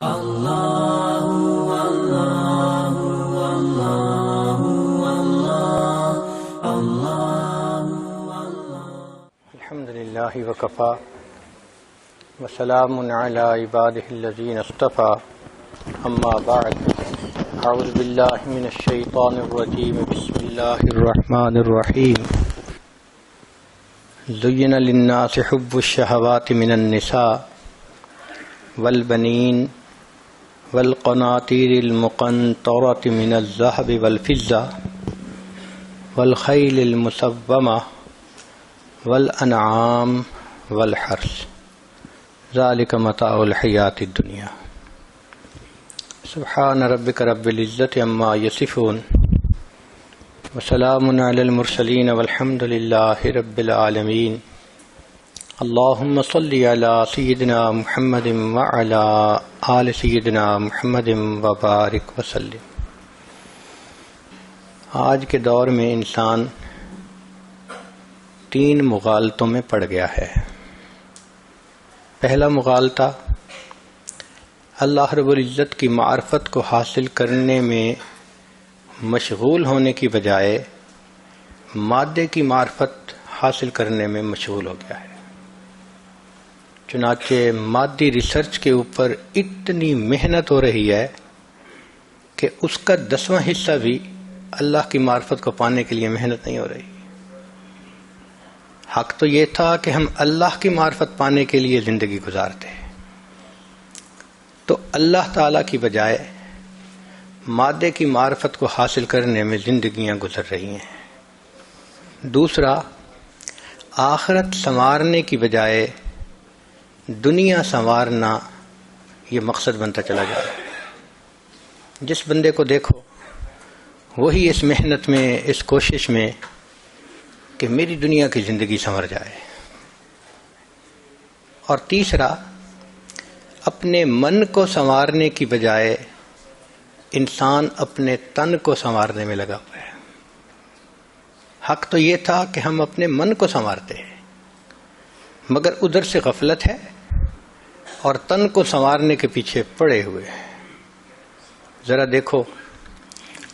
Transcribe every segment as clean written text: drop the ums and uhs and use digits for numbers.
الحمد للہ وکفا وسلام علی عبادہ الذین اصطفى اما بعد اعوذ باللہ من الشیطان الرجیم بسم اللہ الرحمن الرحیم زین للناس حب الشہوات من النساء والبنین والقناطیر المقنطرة من الذهب والفضة والخیل المسومة والانعام والحرث ذلك متاع الحیاۃ الدنیا سبحان ربک رب العزة عما یصفون وسلام علی المرسلین والحمد للہ رب العالمین اللہم صلی علی سیدنا محمد وعلی آل سیدنا محمد وبارک وسلم۔ آج کے دور میں انسان تین مغالطوں میں پڑ گیا ہے۔ پہلا مغالطہ اللہ رب العزت کی معرفت کو حاصل کرنے میں مشغول ہونے کی بجائے مادے کی معرفت حاصل کرنے میں مشغول ہو گیا ہے۔ چنانچہ مادی ریسرچ کے اوپر اتنی محنت ہو رہی ہے کہ اس کا 10واں حصہ بھی اللہ کی معرفت کو پانے کے لیے محنت نہیں ہو رہی۔ حق تو یہ تھا کہ ہم اللہ کی معرفت پانے کے لیے زندگی گزارتے ہیں، تو اللہ تعالیٰ کی بجائے مادے کی معرفت کو حاصل کرنے میں زندگیاں گزر رہی ہیں۔ دوسرا، آخرت سنوارنے کی بجائے دنیا سنوارنا یہ مقصد بنتا چلا جا رہا ہے۔ جس بندے کو دیکھو وہی اس محنت میں، اس کوشش میں کہ میری دنیا کی زندگی سنور جائے۔ اور تیسرا، اپنے من کو سنوارنے کی بجائے انسان اپنے تن کو سنوارنے میں لگا ہوا ہے۔ حق تو یہ تھا کہ ہم اپنے من کو سنوارتے ہیں، مگر ادھر سے غفلت ہے اور تن کو سنوارنے کے پیچھے پڑے ہوئے ہیں۔ ذرا دیکھو،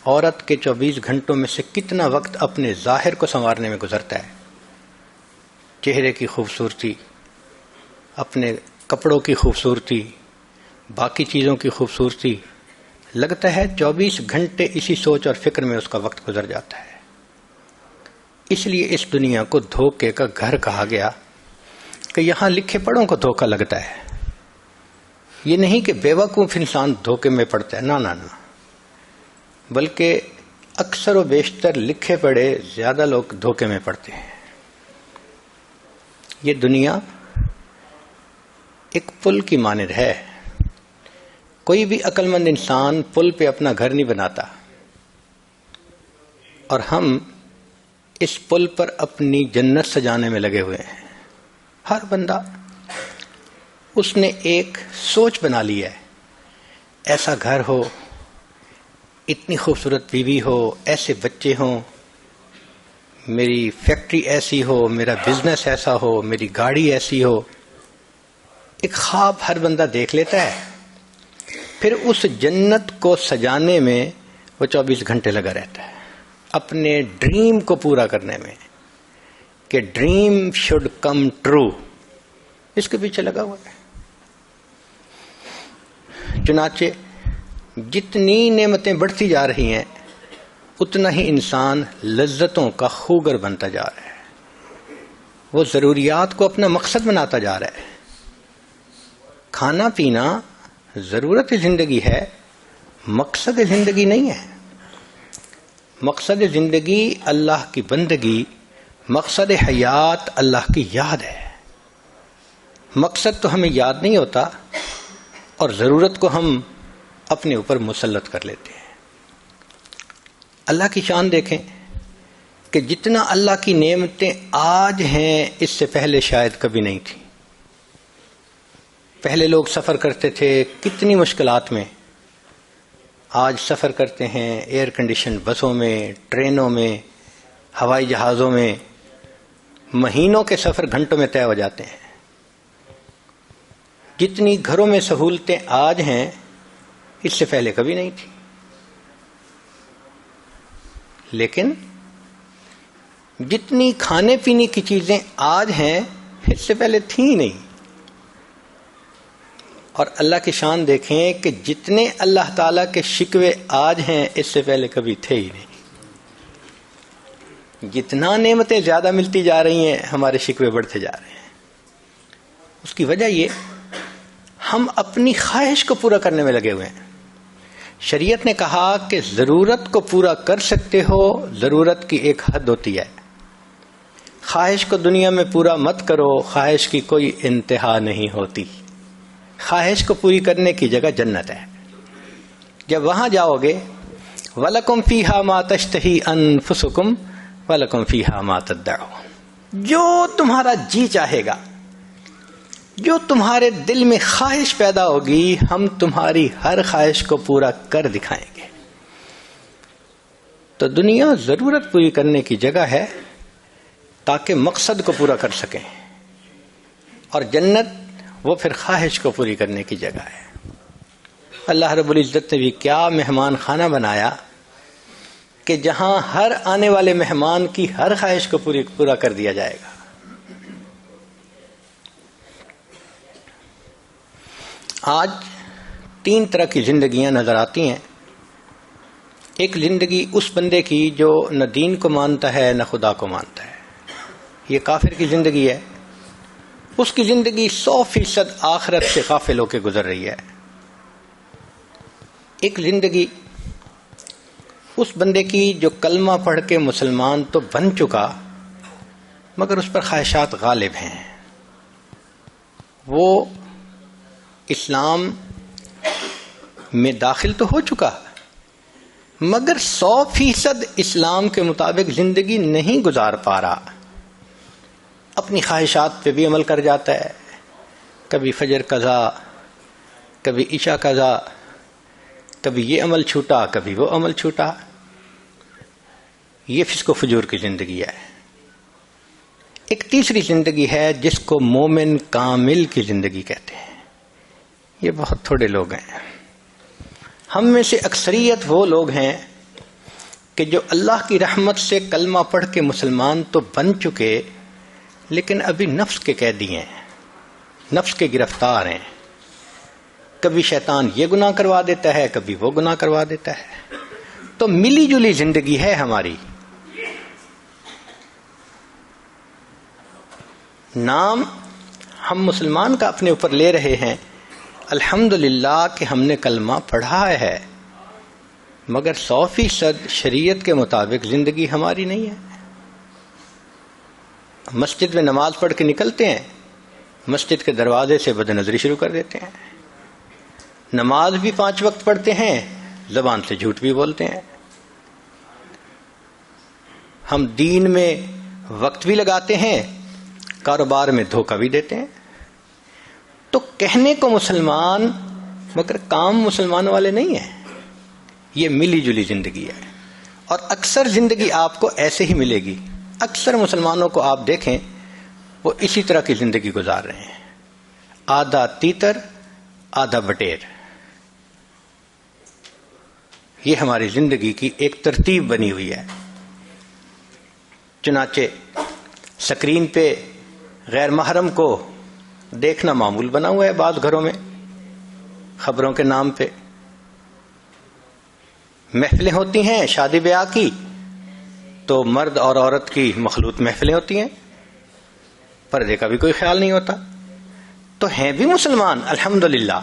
عورت کے 24 گھنٹوں میں سے کتنا وقت اپنے ظاہر کو سنوارنے میں گزرتا ہے۔ چہرے کی خوبصورتی، اپنے کپڑوں کی خوبصورتی، باقی چیزوں کی خوبصورتی، لگتا ہے 24 گھنٹے اسی سوچ اور فکر میں اس کا وقت گزر جاتا ہے۔ اس لیے اس دنیا کو دھوکے کا گھر کہا گیا کہ یہاں لکھے پڑھوں کو دھوکا لگتا ہے۔ یہ نہیں کہ بے وقوف انسان دھوکے میں پڑتا ہے، نہ، بلکہ اکثر و بیشتر لکھے پڑھے زیادہ لوگ دھوکے میں پڑتے ہیں۔ یہ دنیا ایک پل کی مانند ہے۔ کوئی بھی عقل مند انسان پل پہ اپنا گھر نہیں بناتا، اور ہم اس پل پر اپنی جنت سجانے میں لگے ہوئے ہیں۔ ہر بندہ اس نے ایک سوچ بنا لی ہے، ایسا گھر ہو، اتنی خوبصورت بیوی ہو، ایسے بچے ہوں، میری فیکٹری ایسی ہو، میرا بزنس ایسا ہو، میری گاڑی ایسی ہو۔ ایک خواب ہر بندہ دیکھ لیتا ہے، پھر اس جنت کو سجانے میں وہ 24 گھنٹے لگا رہتا ہے، اپنے ڈریم کو پورا کرنے میں، کہ ڈریم شوڈ کم ٹرو، اس کے پیچھے لگا ہوا ہے۔ چنانچہ جتنی نعمتیں بڑھتی جا رہی ہیں اتنا ہی انسان لذتوں کا خوگر بنتا جا رہا ہے۔ وہ ضروریات کو اپنا مقصد بناتا جا رہا ہے۔ کھانا پینا ضرورت زندگی ہے، مقصد زندگی نہیں ہے۔ مقصد زندگی اللہ کی بندگی، مقصد حیات اللہ کی یاد ہے۔ مقصد تو ہمیں یاد نہیں ہوتا اور ضرورت کو ہم اپنے اوپر مسلط کر لیتے ہیں۔ اللہ کی شان دیکھیں کہ جتنا اللہ کی نعمتیں آج ہیں اس سے پہلے شاید کبھی نہیں تھی۔ پہلے لوگ سفر کرتے تھے کتنی مشکلات میں، آج سفر کرتے ہیں ایئر کنڈیشن بسوں میں، ٹرینوں میں، ہوائی جہازوں میں، مہینوں کے سفر گھنٹوں میں طے ہو جاتے ہیں۔ جتنی گھروں میں سہولتیں آج ہیں اس سے پہلے کبھی نہیں تھی، لیکن جتنی کھانے پینے کی چیزیں آج ہیں اس سے پہلے تھیں نہیں. اور اللہ کی شان دیکھیں کہ جتنے اللہ تعالیٰ کے شکوے آج ہیں اس سے پہلے کبھی تھے ہی نہیں. جتنا نعمتیں زیادہ ملتی جا رہی ہیں ہمارے شکوے بڑھتے جا رہے ہیں. اس کی وجہ یہ ہم اپنی خواہش کو پورا کرنے میں لگے ہوئے ہیں. شریعت نے کہا کہ ضرورت کو پورا کر سکتے ہو، ضرورت کی ایک حد ہوتی ہے. خواہش کو دنیا میں پورا مت کرو، خواہش کی کوئی انتہا نہیں ہوتی. خواہش کو پوری کرنے کی جگہ جنت ہے. جب وہاں جاؤ گے وَلَكُمْ فِيهَا مَا تَشْتَهِي أَنفُسُكُمْ وَلَكُمْ فِيهَا مَا تَدَّعُونَ، جو تمہارا جی چاہے گا، جو تمہارے دل میں خواہش پیدا ہوگی، ہم تمہاری ہر خواہش کو پورا کر دکھائیں گے. تو دنیا ضرورت پوری کرنے کی جگہ ہے تاکہ مقصد کو پورا کر سکیں، اور جنت وہ پھر خواہش کو پوری کرنے کی جگہ ہے. اللہ رب العزت نے بھی کیا مہمان خانہ بنایا کہ جہاں ہر آنے والے مہمان کی ہر خواہش کو پورا کر دیا جائے گا. آج 3 طرح کی زندگیاں نظر آتی ہیں. ایک زندگی اس بندے کی جو نہ دین کو مانتا ہے نہ خدا کو مانتا ہے، یہ کافر کی زندگی ہے. اس کی زندگی 100% آخرت سے غافل ہو کے گزر رہی ہے. ایک زندگی اس بندے کی جو کلمہ پڑھ کے مسلمان تو بن چکا مگر اس پر خواہشات غالب ہیں. وہ اسلام میں داخل تو ہو چکا مگر 100% اسلام کے مطابق زندگی نہیں گزار پا رہا. اپنی خواہشات پہ بھی عمل کر جاتا ہے، کبھی فجر قضا، کبھی عشاء قضا، کبھی یہ عمل چھوٹا کبھی وہ عمل چھوٹا. یہ فسق و فجور کی زندگی ہے. ایک تیسری زندگی ہے جس کو مومن کامل کی زندگی کہتے ہیں. یہ بہت تھوڑے لوگ ہیں. ہم میں سے اکثریت وہ لوگ ہیں کہ جو اللہ کی رحمت سے کلمہ پڑھ کے مسلمان تو بن چکے لیکن ابھی نفس کے قیدی ہیں، نفس کے گرفتار ہیں. کبھی شیطان یہ گناہ کروا دیتا ہے، کبھی وہ گناہ کروا دیتا ہے. تو ملی جلی زندگی ہے ہماری. نام ہم مسلمان کا اپنے اوپر لے رہے ہیں، الحمدللہ کہ ہم نے کلمہ پڑھا ہے، مگر 100% شریعت کے مطابق زندگی ہماری نہیں ہے. مسجد میں نماز پڑھ کے نکلتے ہیں، مسجد کے دروازے سے بد نظری شروع کر دیتے ہیں. نماز بھی 5 وقت پڑھتے ہیں، زبان سے جھوٹ بھی بولتے ہیں. ہم دین میں وقت بھی لگاتے ہیں، کاروبار میں دھوکہ بھی دیتے ہیں. تو کہنے کو مسلمان مگر کام مسلمانوں والے نہیں ہیں. یہ ملی جلی زندگی ہے، اور اکثر زندگی آپ کو ایسے ہی ملے گی. اکثر مسلمانوں کو آپ دیکھیں وہ اسی طرح کی زندگی گزار رہے ہیں. آدھا تیتر آدھا بٹیر، یہ ہماری زندگی کی ایک ترتیب بنی ہوئی ہے. چنانچہ سکرین پہ غیر محرم کو دیکھنا معمول بنا ہوا ہے بعض گھروں میں. خبروں کے نام پہ محفلیں ہوتی ہیں شادی بیاہ کی، تو مرد اور عورت کی مخلوط محفلیں ہوتی ہیں، پردے کا بھی کوئی خیال نہیں ہوتا. تو ہیں بھی مسلمان الحمدللہ،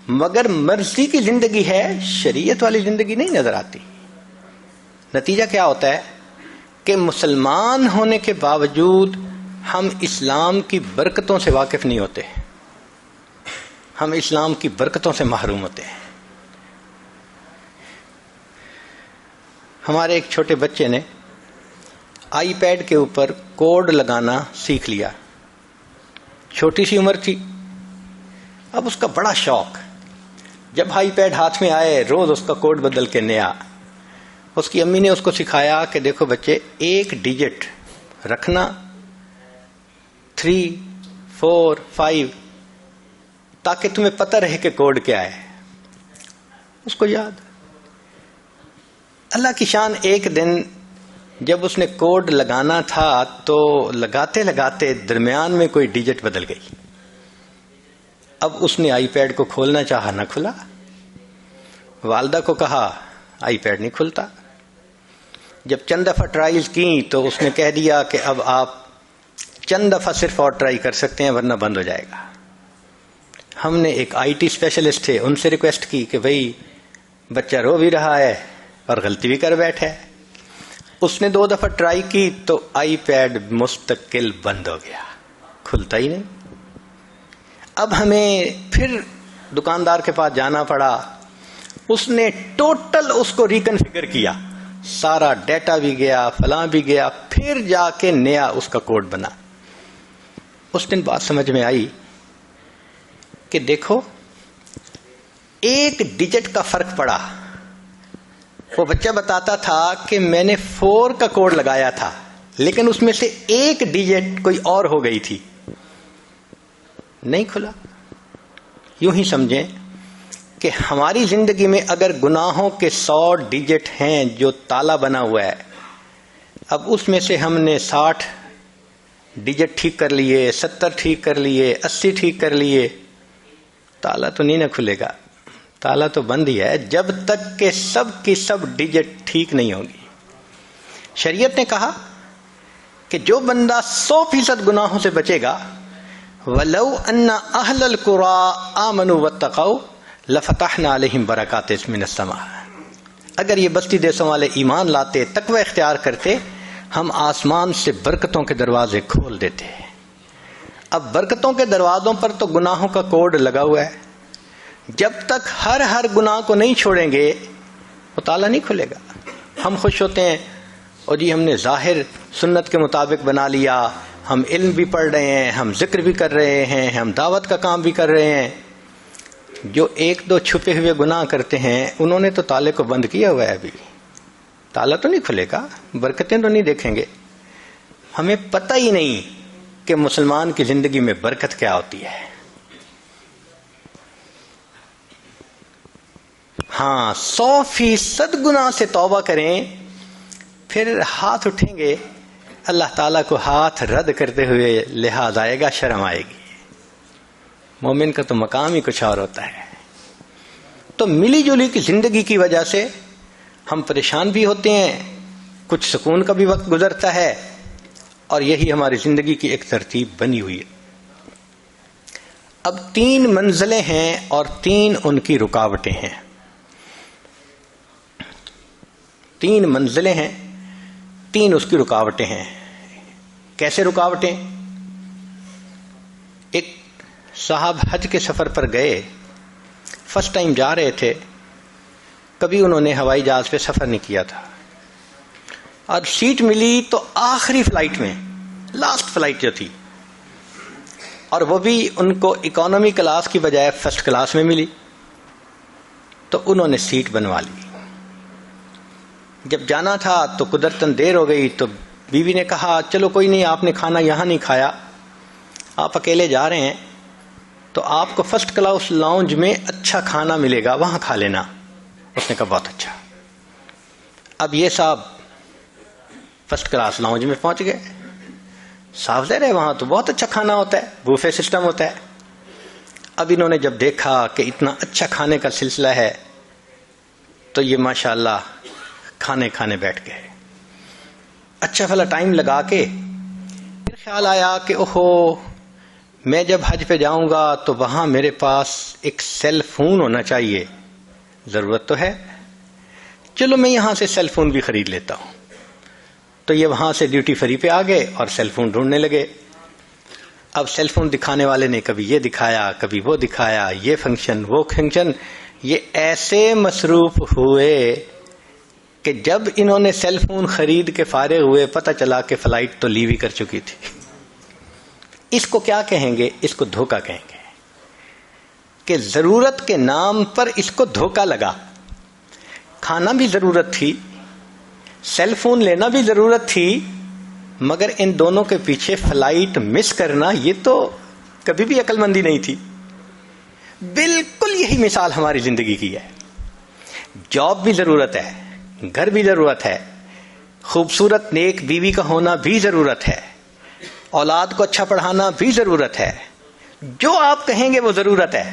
مگر مرضی کی زندگی ہے، شریعت والی زندگی نہیں نظر آتی. نتیجہ کیا ہوتا ہے کہ مسلمان ہونے کے باوجود ہم اسلام کی برکتوں سے واقف نہیں ہوتے، ہم اسلام کی برکتوں سے محروم ہوتے ہیں. ہمارے ایک چھوٹے بچے نے آئی پیڈ کے اوپر کوڈ لگانا سیکھ لیا. چھوٹی سی عمر تھی، اب اس کا بڑا شوق. جب آئی پیڈ ہاتھ میں آئے روز اس کا کوڈ بدل کے نیا. اس کی امی نے اس کو سکھایا کہ دیکھو بچے، 1 ڈیجٹ رکھنا 3 4 5 تاکہ تمہیں پتہ رہے کہ کوڈ کیا ہے. اس کو یاد. اللہ کی شان، ایک دن جب اس نے کوڈ لگانا تھا تو لگاتے لگاتے درمیان میں کوئی ڈیجٹ بدل گئی. اب اس نے آئی پیڈ کو کھولنا چاہا، نہ کھلا. والدہ کو کہا آئی پیڈ نہیں کھلتا. جب چند دفعہ ٹرائیز کی تو اس نے کہہ دیا کہ اب آپ چند دفعہ صرف اور ٹرائی کر سکتے ہیں ورنہ بند ہو جائے گا. ہم نے ایک آئی ٹی اسپیشلسٹ تھے، ان سے ریکویسٹ کی کہ بھئی بچہ رو بھی رہا ہے اور غلطی بھی کر بیٹھے. اس نے 2 دفعہ ٹرائی کی تو آئی پیڈ مستقل بند ہو گیا، کھلتا ہی نہیں. اب ہمیں پھر دکاندار کے پاس جانا پڑا. اس نے ٹوٹل اس کو ریکنفیگر کیا، سارا ڈیٹا بھی گیا، فلاں بھی گیا، پھر جا کے نیا اس کا کوڈ بنا. اس دن بات سمجھ میں آئی کہ دیکھو ایک ڈیجٹ کا فرق پڑا. وہ بچہ بتاتا تھا کہ میں نے 4 کا کوڈ لگایا تھا لیکن اس میں سے ایک ڈیجٹ کوئی اور ہو گئی تھی، نہیں کھلا. یوں ہی سمجھیں کہ ہماری زندگی میں اگر گناہوں کے 100 ڈیجٹ ہیں جو تالا بنا ہوا ہے، اب اس میں سے ہم نے 60 ڈیجٹ ٹھیک کر لیے، 70 ٹھیک کر لیے، 80 ٹھیک کر لیے، تالا تو نہیں نہ کھلے گا. تالا تو بند ہی ہے جب تک کہ سب کی سب ڈیجٹ ٹھیک نہیں ہوگی. شریعت نے کہا کہ جو بندہ 100% گناہوں سے بچے گا، وَلَوْ أَنَّ أَهْلَ الْقُرَىٰ آمَنُوا وَاتَّقَوْا لَفَتَحْنَا عَلَيْهِمْ بَرَكَاتٍ مِّنَ السَّمَاءِ. اگر یہ بستی دیسوں والے ایمان لاتے، تقوی اختیار کرتے، ہم آسمان سے برکتوں کے دروازے کھول دیتے. اب برکتوں کے دروازوں پر تو گناہوں کا کوڈ لگا ہوا ہے. جب تک ہر گناہ کو نہیں چھوڑیں گے وہ تالا نہیں کھلے گا. ہم خوش ہوتے ہیں اور جی ہم نے ظاہر سنت کے مطابق بنا لیا، ہم علم بھی پڑھ رہے ہیں، ہم ذکر بھی کر رہے ہیں، ہم دعوت کا کام بھی کر رہے ہیں. جو 1-2 چھپے ہوئے گناہ کرتے ہیں انہوں نے تو تالے کو بند کیا ہوا ہے، ابھی تالا تو نہیں کھلے گا، برکتیں تو نہیں دیکھیں گے. ہمیں پتہ ہی نہیں کہ مسلمان کی زندگی میں برکت کیا ہوتی ہے. ہاں 100% گناہ سے توبہ کریں، پھر ہاتھ اٹھیں گے، اللہ تعالیٰ کو ہاتھ رد کرتے ہوئے لحاظ آئے گا، شرم آئے گی. مومن کا تو مقام ہی کچھ اور ہوتا ہے. تو ملی جلی کی زندگی کی وجہ سے ہم پریشان بھی ہوتے ہیں، کچھ سکون کا بھی وقت گزرتا ہے، اور یہی ہماری زندگی کی ایک ترتیب بنی ہوئی ہے. اب 3 منزلیں ہیں اور 3 ان کی رکاوٹیں ہیں. 3 منزلیں ہیں، 3 اس کی رکاوٹیں ہیں. کیسے رکاوٹیں؟ ایک صاحب حج کے سفر پر گئے، فرسٹ ٹائم جا رہے تھے، کبھی انہوں نے ہوائی جہاز پہ سفر نہیں کیا تھا، اور سیٹ ملی تو آخری فلائٹ میں، لاسٹ فلائٹ جو تھی، اور وہ بھی ان کو اکانومی کلاس کی بجائے فرسٹ کلاس میں ملی، تو انہوں نے سیٹ بنوا لی. جب جانا تھا تو قدرتاً دیر ہو گئی تو بیوی نے کہا چلو کوئی نہیں، آپ نے کھانا یہاں نہیں کھایا، آپ اکیلے جا رہے ہیں تو آپ کو فرسٹ کلاس لاؤنج میں اچھا کھانا ملے گا، وہاں کھا لینا. اس نے کہا بہت اچھا. اب یہ صاحب فرسٹ کلاس لاؤنج میں پہنچ گئے. صاف ظاہر ہے وہاں تو بہت اچھا کھانا ہوتا ہے، بوفے سسٹم ہوتا ہے. اب انہوں نے جب دیکھا کہ اتنا اچھا کھانے کا سلسلہ ہے تو یہ ماشاءاللہ کھانے بیٹھ گئے. اچھا بھلا ٹائم لگا کے پھر خیال آیا کہ اوہو میں جب حج پہ جاؤں گا تو وہاں میرے پاس ایک سیل فون ہونا چاہیے، ضرورت تو ہے، چلو میں یہاں سے سیل فون بھی خرید لیتا ہوں. تو یہ وہاں سے ڈیوٹی فری پہ آ گئے اور سیل فون ڈھونڈنے لگے. اب سیل فون دکھانے والے نے کبھی یہ دکھایا، کبھی وہ دکھایا، یہ فنکشن وہ فنکشن. یہ ایسے مصروف ہوئے کہ جب انہوں نے سیل فون خرید کے فارغ ہوئے پتہ چلا کہ فلائٹ تو لیو ہی کر چکی تھی. اس کو کیا کہیں گے؟ اس کو دھوکہ کہیں گے کہ ضرورت کے نام پر اس کو دھوکہ لگا. کھانا بھی ضرورت تھی، سیل فون لینا بھی ضرورت تھی، مگر ان دونوں کے پیچھے فلائٹ مس کرنا یہ تو کبھی بھی عقل مندی نہیں تھی. بالکل یہی مثال ہماری زندگی کی ہے. جاب بھی ضرورت ہے, گھر بھی ضرورت ہے, خوبصورت نیک بیوی کا ہونا بھی ضرورت ہے, اولاد کو اچھا پڑھانا بھی ضرورت ہے. جو آپ کہیں گے وہ ضرورت ہے,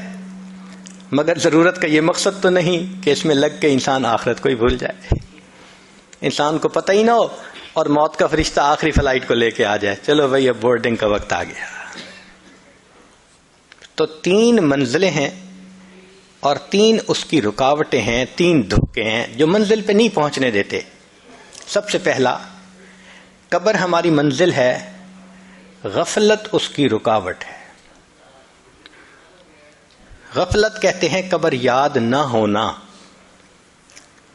مگر ضرورت کا یہ مقصد تو نہیں کہ اس میں لگ کے انسان آخرت کو ہی بھول جائے, انسان کو پتہ ہی نہ ہو اور موت کا فرشتہ آخری فلائٹ کو لے کے آ جائے, چلو بھائی اب بورڈنگ کا وقت آ گیا. تو 3 منزلیں ہیں اور 3 اس کی رکاوٹیں ہیں, 3 دھوکے ہیں جو منزل پہ نہیں پہنچنے دیتے. سب سے پہلا, قبر ہماری منزل ہے, غفلت اس کی رکاوٹ ہے. غفلت کہتے ہیں قبر یاد نہ ہونا.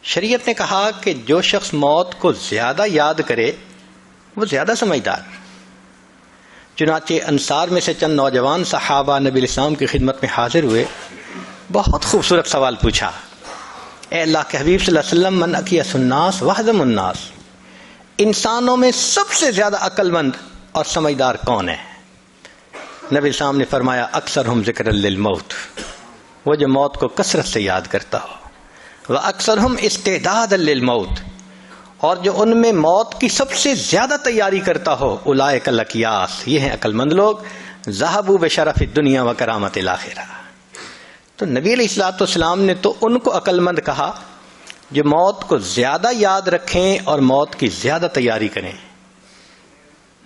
شریعت نے کہا کہ جو شخص موت کو زیادہ یاد کرے وہ زیادہ سمجھدار. چنانچہ انصار میں سے چند نوجوان صحابہ نبی الاسلام کی خدمت میں حاضر ہوئے, بہت خوبصورت سوال پوچھا, اے اللہ کے حبیب صلی اللہ علیہ وسلم, من اکیس الناس واحذم الناس, انسانوں میں سب سے زیادہ عقل مند اور سمجھدار کون ہے؟ نبی الاسلام نے فرمایا, اکثرہم ذکرا للموت, وہ جو موت کو کثرت سے یاد کرتا ہو, وَأَكْثَرْهُمْ اسْتِعْدَادًا لِلْمَوْتِ, اور جو ان میں موت کی سب سے زیادہ تیاری کرتا ہو, اولئک الاکیاس, یہ ہیں عقل مند لوگ, ذهبوا بشرف الدنیا وکرامت الاخرہ. تو نبی علیہ الصلوۃ والسلام نے تو ان کو عقل مند کہا جو موت کو زیادہ یاد رکھیں اور موت کی زیادہ تیاری کریں.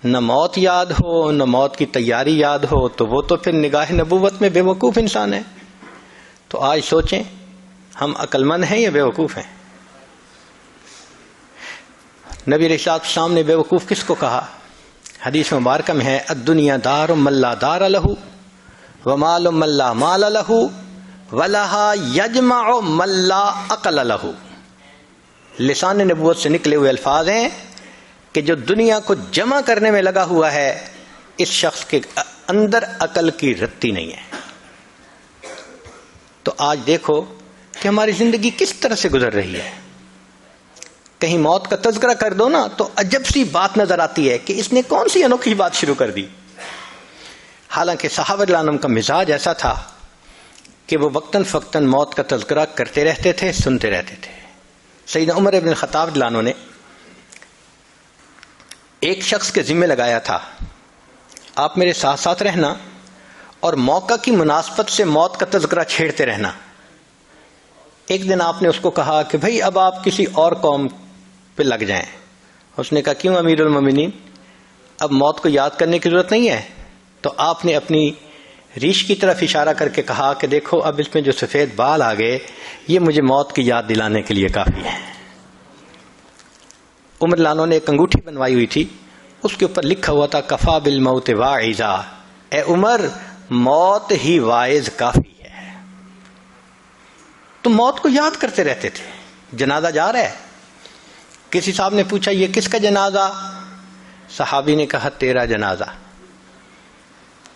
نہ موت یاد ہو نہ موت کی تیاری یاد ہو تو وہ تو پھر نگاہ نبوت میں بے وقوف انسان ہے. تو آج سوچیں, ہم عقل مند ہیں یا بے وقوف ہیں؟ نبی علیہ السلام نے بے وقوف کس کو کہا؟ حدیث مبارکہ میں ہے, الدنیا دار من لا دار لہ ومال من لا مال لہ ولہا یجمع من لا عقل لہ. لسان نبوت سے نکلے ہوئے الفاظ ہیں کہ جو دنیا کو جمع کرنے میں لگا ہوا ہے, اس شخص کے اندر عقل کی رتی نہیں ہے. تو آج دیکھو کہ ہماری زندگی کس طرح سے گزر رہی ہے. کہیں موت کا تذکرہ کر دو نا تو عجب سی بات نظر آتی ہے کہ اس نے کون سی انوکھی بات شروع کر دی. حالانکہ صحابہ رضی اللہ عنہم کا مزاج ایسا تھا کہ وہ وقتاً فوقتاً موت کا تذکرہ کرتے رہتے تھے, سنتے رہتے تھے. سیدنا عمر ابن الخطاب رضی اللہ عنہ نے ایک شخص کے ذمہ لگایا تھا, آپ میرے ساتھ ساتھ رہنا اور موقع کی مناسبت سے موت کا تذکرہ چھیڑتے رہنا. ایک دن آپ نے اس کو کہا کہ بھئی اب آپ کسی اور قوم پہ لگ جائیں. اس نے کہا, کیوں امیر المومنین, اب موت کو یاد کرنے کی ضرورت نہیں ہے؟ تو آپ نے اپنی ریش کی طرف اشارہ کر کے کہا کہ دیکھو اب اس میں جو سفید بال آ گئے یہ مجھے موت کی یاد دلانے کے لیے کافی ہے. عمر لانو نے ایک انگوٹھی بنوائی ہوئی تھی, اس کے اوپر لکھا ہوا تھا, کفا بالموت واعظا, اے عمر موت ہی واعظ کافی ہے. تو موت کو یاد کرتے رہتے تھے. جنازہ جا رہا ہے, کسی صاحب نے پوچھا یہ کس کا جنازہ؟ صحابی نے کہا تیرا جنازہ.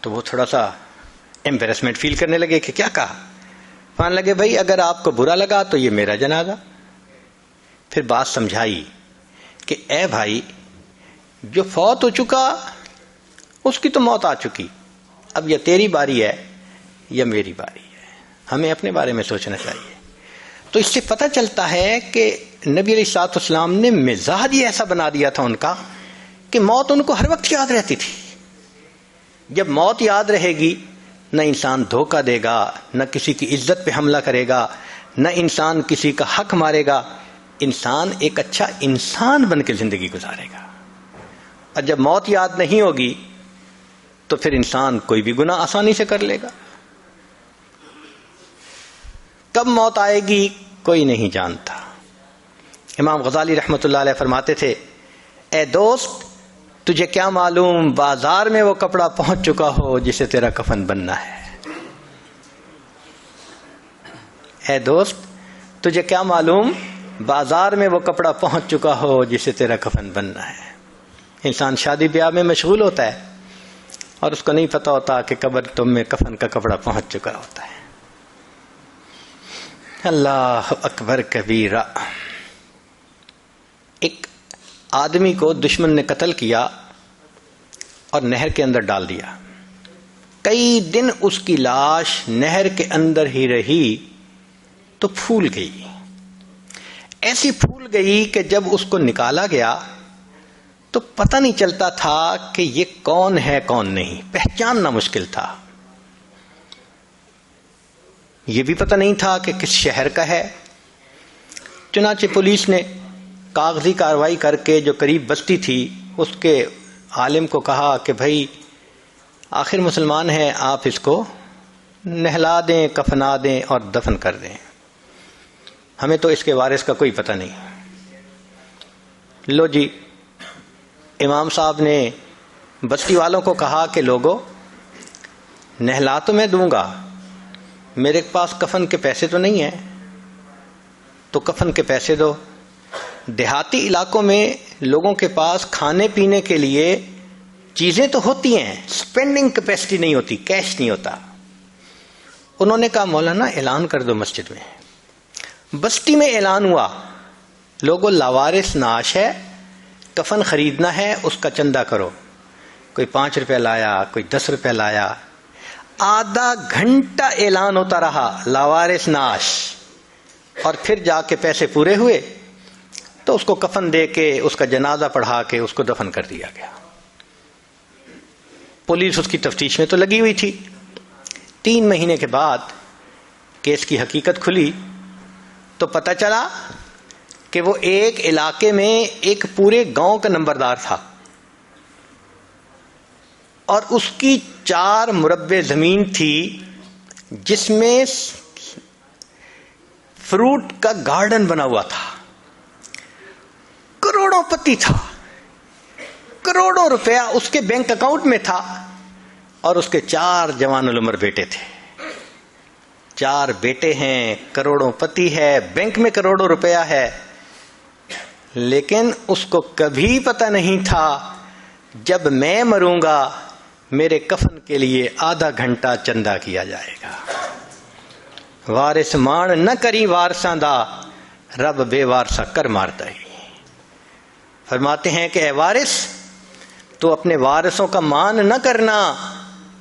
تو وہ تھوڑا سا ایمبیرسمنٹ فیل کرنے لگے کہ کیا کہا. مان لگے بھائی اگر آپ کو برا لگا تو یہ میرا جنازہ. پھر بات سمجھائی کہ اے بھائی جو فوت ہو چکا اس کی تو موت آ چکی, اب یا تیری باری ہے یا میری باری ہے, ہمیں اپنے بارے میں سوچنا چاہیے. تو اس سے پتہ چلتا ہے کہ نبی علیہ الصلوۃ والسلام نے مزاج ہی ایسا بنا دیا تھا ان کا کہ موت ان کو ہر وقت یاد رہتی تھی. جب موت یاد رہے گی نہ انسان دھوکہ دے گا, نہ کسی کی عزت پہ حملہ کرے گا, نہ انسان کسی کا حق مارے گا. انسان ایک اچھا انسان بن کے زندگی گزارے گا. اور جب موت یاد نہیں ہوگی تو پھر انسان کوئی بھی گناہ آسانی سے کر لے گا. کب موت آئے گی کوئی نہیں جانتا. امام غزالی رحمۃ اللہ علیہ فرماتے تھے, اے دوست تجھے کیا معلوم بازار میں وہ کپڑا پہنچ چکا ہو جسے تیرا کفن بننا ہے. اے دوست تجھے کیا معلوم بازار میں وہ کپڑا پہنچ چکا ہو جسے تیرا کفن بننا ہے. انسان شادی بیاہ میں مشغول ہوتا ہے اور اس کو نہیں پتا ہوتا کہ قبر تم میں کفن کا کپڑا پہنچ چکا ہوتا ہے. اللہ اکبر کبیرہ. ایک آدمی کو دشمن نے قتل کیا اور نہر کے اندر ڈال دیا. کئی دن اس کی لاش نہر کے اندر ہی رہی تو پھول گئی، ایسی پھول گئی کہ جب اس کو نکالا گیا تو پتہ نہیں چلتا تھا کہ یہ کون ہے کون نہیں، پہچاننا مشکل تھا۔ یہ بھی پتہ نہیں تھا کہ کس شہر کا ہے۔ چنانچہ پولیس نے کاغذی کارروائی کر کے جو قریب بستی تھی اس کے عالم کو کہا کہ بھائی آخر مسلمان ہے، آپ اس کو نہلا دیں، کفنا دیں اور دفن کر دیں، ہمیں تو اس کے وارث کا کوئی پتہ نہیں۔ لو جی، امام صاحب نے بستی والوں کو کہا کہ لوگو، نہلا تو میں دوں گا، میرے پاس کفن کے پیسے تو نہیں ہیں، تو کفن کے پیسے دو۔ دیہاتی علاقوں میں لوگوں کے پاس کھانے پینے کے لیے چیزیں تو ہوتی ہیں، سپینڈنگ کیپیسٹی نہیں ہوتی، کیش نہیں ہوتا۔ انہوں نے کہا مولانا اعلان کر دو مسجد میں۔ بستی میں اعلان ہوا، لوگوں لاوارث نعش ہے، کفن خریدنا ہے، اس کا چندہ کرو۔ کوئی 5 روپے لایا، کوئی 10 روپے لایا۔ آدھا گھنٹہ اعلان ہوتا رہا لاوارث نعش، اور پھر جا کے پیسے پورے ہوئے تو اس کو کفن دے کے اس کا جنازہ پڑھا کے اس کو دفن کر دیا گیا۔ پولیس اس کی تفتیش میں تو لگی ہوئی تھی۔ 3 مہینے کے بعد کیس کی حقیقت کھلی تو پتہ چلا کہ وہ ایک علاقے میں ایک پورے گاؤں کا نمبردار تھا، اور اس کی 4 مربع زمین تھی جس میں فروٹ کا گارڈن بنا ہوا تھا، کروڑوں پتی تھا، کروڑوں روپیہ اس کے بینک اکاؤنٹ میں تھا، اور اس کے 4 جوان العمر بیٹے تھے۔ 4 بیٹے ہیں، کروڑوں پتی ہے، بینک میں کروڑوں روپیہ ہے، لیکن اس کو کبھی پتہ نہیں تھا جب میں مروں گا میرے کفن کے لیے آدھا گھنٹہ چندہ کیا جائے گا۔ وارث مان نہ کری وارثاں دا، رب بے وارثا کر مارتا ہی۔ فرماتے ہیں کہ اے وارث، تو اپنے وارثوں کا مان نہ کرنا،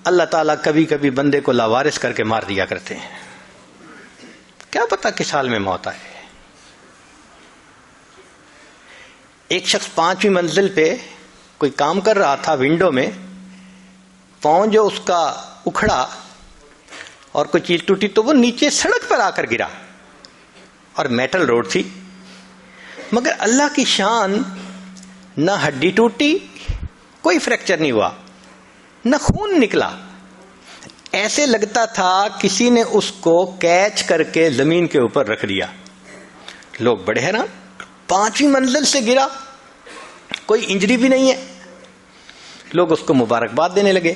اللہ تعالیٰ کبھی کبھی بندے کو لاوارث کر کے مار دیا کرتے ہیں، کیا پتا کس حال میں موت آئے۔ ایک شخص 5ویں منزل پہ کوئی کام کر رہا تھا، ونڈو میں پاؤں جو اس کا اکھڑا اور کوئی چیز ٹوٹی تو وہ نیچے سڑک پر آ کر گرا، اور میٹل روڈ تھی، مگر اللہ کی شان، نہ ہڈی ٹوٹی، کوئی فریکچر نہیں ہوا، نہ خون نکلا، ایسے لگتا تھا کسی نے اس کو کیچ کر کے زمین کے اوپر رکھ دیا۔ لوگ بڑے حیران، 5ویں منزل سے گرا، کوئی انجری بھی نہیں ہے، لوگ اس کو مبارکباد دینے لگے۔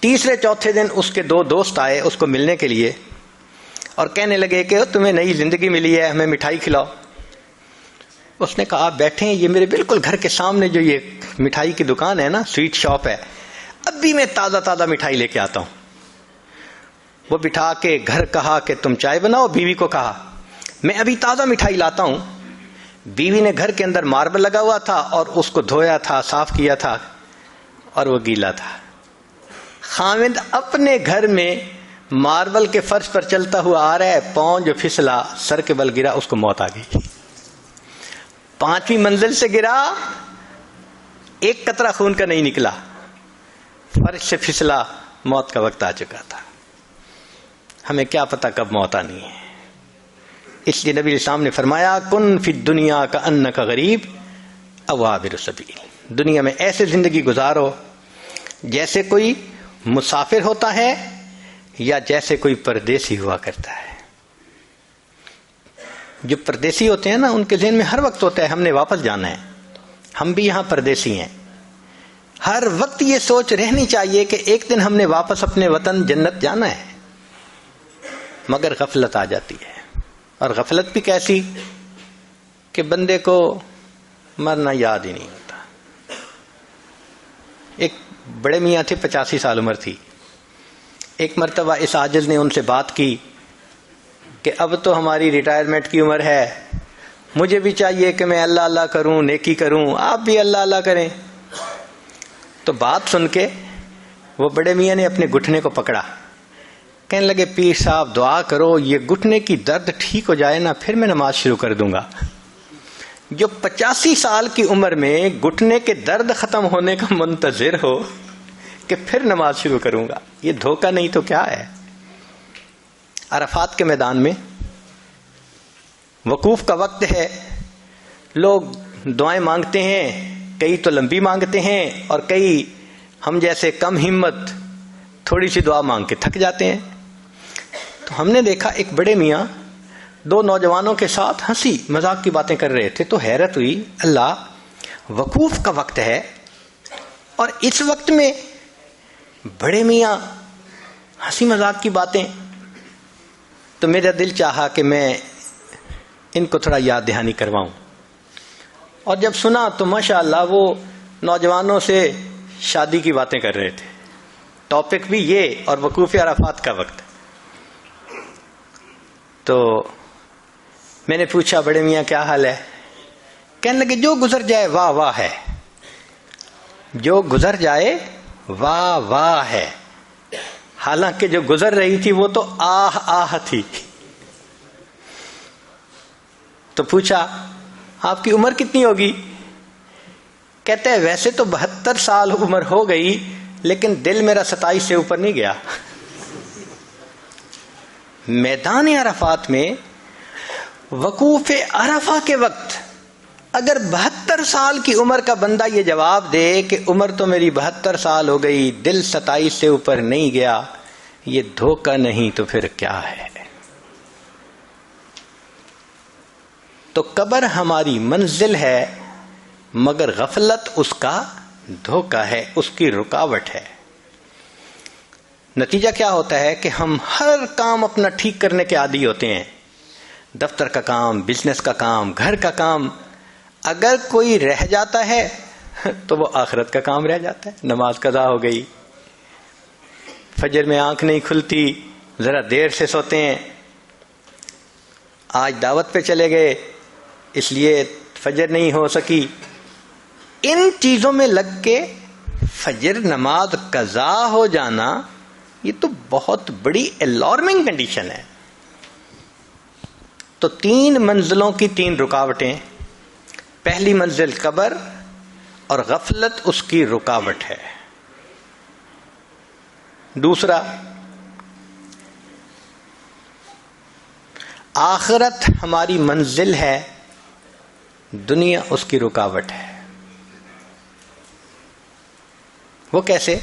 تیسرے چوتھے دن اس کے 2 دوست آئے اس کو ملنے کے لیے اور کہنے لگے کہ تمہیں نئی زندگی ملی ہے، ہمیں مٹھائی کھلاؤ۔ اس نے کہا آپ بیٹھیں، یہ میرے بالکل گھر کے سامنے جو یہ مٹھائی کی دکان ہے نا، سویٹ شاپ ہے، اب بھی میں تازہ تازہ مٹھائی لے کے آتا ہوں۔ وہ بٹھا کے گھر کہا کہ تم چائے بناؤ، بیوی کو کہا میں ابھی تازہ مٹھائی لاتا ہوں۔ بیوی نے گھر کے اندر ماربل لگا ہوا تھا اور اس کو دھویا تھا، صاف کیا تھا، اور وہ گیلا تھا۔ خاوند اپنے گھر میں ماربل کے فرش پر چلتا ہوا آ رہا ہے، پاؤں جو پھسلا، سر کے بل گرا، اس کو موت آ گئی۔ 5ویں منزل سے گرا، ایک قطرہ خون کا نہیں نکلا، فرش سے پھسلا، موت کا وقت آ چکا تھا۔ ہمیں کیا پتا کب موت آنی ہے، اس لیے نبی اسلام نے فرمایا کن فی الدنیا کأنک غریب او عابر السبیل، دنیا میں ایسے زندگی گزارو جیسے کوئی مسافر ہوتا ہے یا جیسے کوئی پردیسی ہوا کرتا ہے۔ جو پردیسی ہوتے ہیں نا، ان کے ذہن میں ہر وقت ہوتا ہے ہم نے واپس جانا ہے، ہم بھی یہاں پردیسی ہیں، ہر وقت یہ سوچ رہنی چاہیے کہ ایک دن ہم نے واپس اپنے وطن جنت جانا ہے، مگر غفلت آ جاتی ہے، اور غفلت بھی کیسی کہ بندے کو مرنا یاد ہی نہیں ہوتا۔ ایک بڑے میاں تھے، 85 سال عمر تھی، ایک مرتبہ اس عاجز نے ان سے بات کی کہ اب تو ہماری ریٹائرمنٹ کی عمر ہے، مجھے بھی چاہیے کہ میں اللہ اللہ کروں، نیکی کروں، آپ بھی اللہ اللہ کریں۔ تو بات سن کے وہ بڑے میاں نے اپنے گھٹنے کو پکڑا، کہنے لگے پیر صاحب دعا کرو یہ گھٹنے کی درد ٹھیک ہو جائے نا، پھر میں نماز شروع کر دوں گا۔ جو 85 سال کی عمر میں گھٹنے کے درد ختم ہونے کا منتظر ہو کہ پھر نماز شروع کروں گا، یہ دھوکہ نہیں تو کیا ہے؟ عرفات کے میدان میں وقوف کا وقت ہے، لوگ دعائیں مانگتے ہیں، کئی تو لمبی مانگتے ہیں اور کئی ہم جیسے کم ہمت تھوڑی سی دعا مانگ کے تھک جاتے ہیں۔ تو ہم نے دیکھا ایک بڑے میاں دو نوجوانوں کے ساتھ ہنسی مذاق کی باتیں کر رہے تھے، تو حیرت ہوئی، اللہ وقوف کا وقت ہے اور اس وقت میں بڑے میاں ہنسی مذاق کی باتیں، تو میرا دل چاہا کہ میں ان کو تھوڑا یاد دہانی کرواؤں، اور جب سنا تو ماشاءاللہ وہ نوجوانوں سے شادی کی باتیں کر رہے تھے، ٹاپک بھی یہ اور وقوف عرفات کا وقت۔ تو میں نے پوچھا بڑے میاں کیا حال ہے؟ کہنے لگے جو گزر جائے واہ واہ ہے، جو گزر جائے واہ واہ ہے، حالانکہ جو گزر رہی تھی وہ تو آہ آہ تھی۔ تو پوچھا آپ کی عمر کتنی ہوگی؟ کہتے ہیں ویسے تو 72 سال عمر ہو گئی لیکن دل میرا 27 سے اوپر نہیں گیا۔ میدان عرفات میں وقوف عرفہ کے وقت اگر 72 سال کی عمر کا بندہ یہ جواب دے کہ عمر تو میری 72 سال ہو گئی، دل 27 سے اوپر نہیں گیا، یہ دھوکہ نہیں تو پھر کیا ہے؟ تو قبر ہماری منزل ہے مگر غفلت اس کا دھوکہ ہے، اس کی رکاوٹ ہے۔ نتیجہ کیا ہوتا ہے کہ ہم ہر کام اپنا ٹھیک کرنے کے عادی ہوتے ہیں، دفتر کا کام، بزنس کا کام، گھر کا کام، اگر کوئی رہ جاتا ہے تو وہ آخرت کا کام رہ جاتا ہے۔ نماز قضا ہو گئی، فجر میں آنکھ نہیں کھلتی، ذرا دیر سے سوتے ہیں، آج دعوت پہ چلے گئے اس لیے فجر نہیں ہو سکی، ان چیزوں میں لگ کے فجر نماز قضا ہو جانا یہ تو بہت بڑی الارمنگ کنڈیشن ہے۔ تو 3 منزلوں کی 3 رکاوٹیں، پہلی منزل قبر اور غفلت اس کی رکاوٹ ہے۔ دوسرا آخرت ہماری منزل ہے، دنیا اس کی رکاوٹ ہے۔ وہ کیسے؟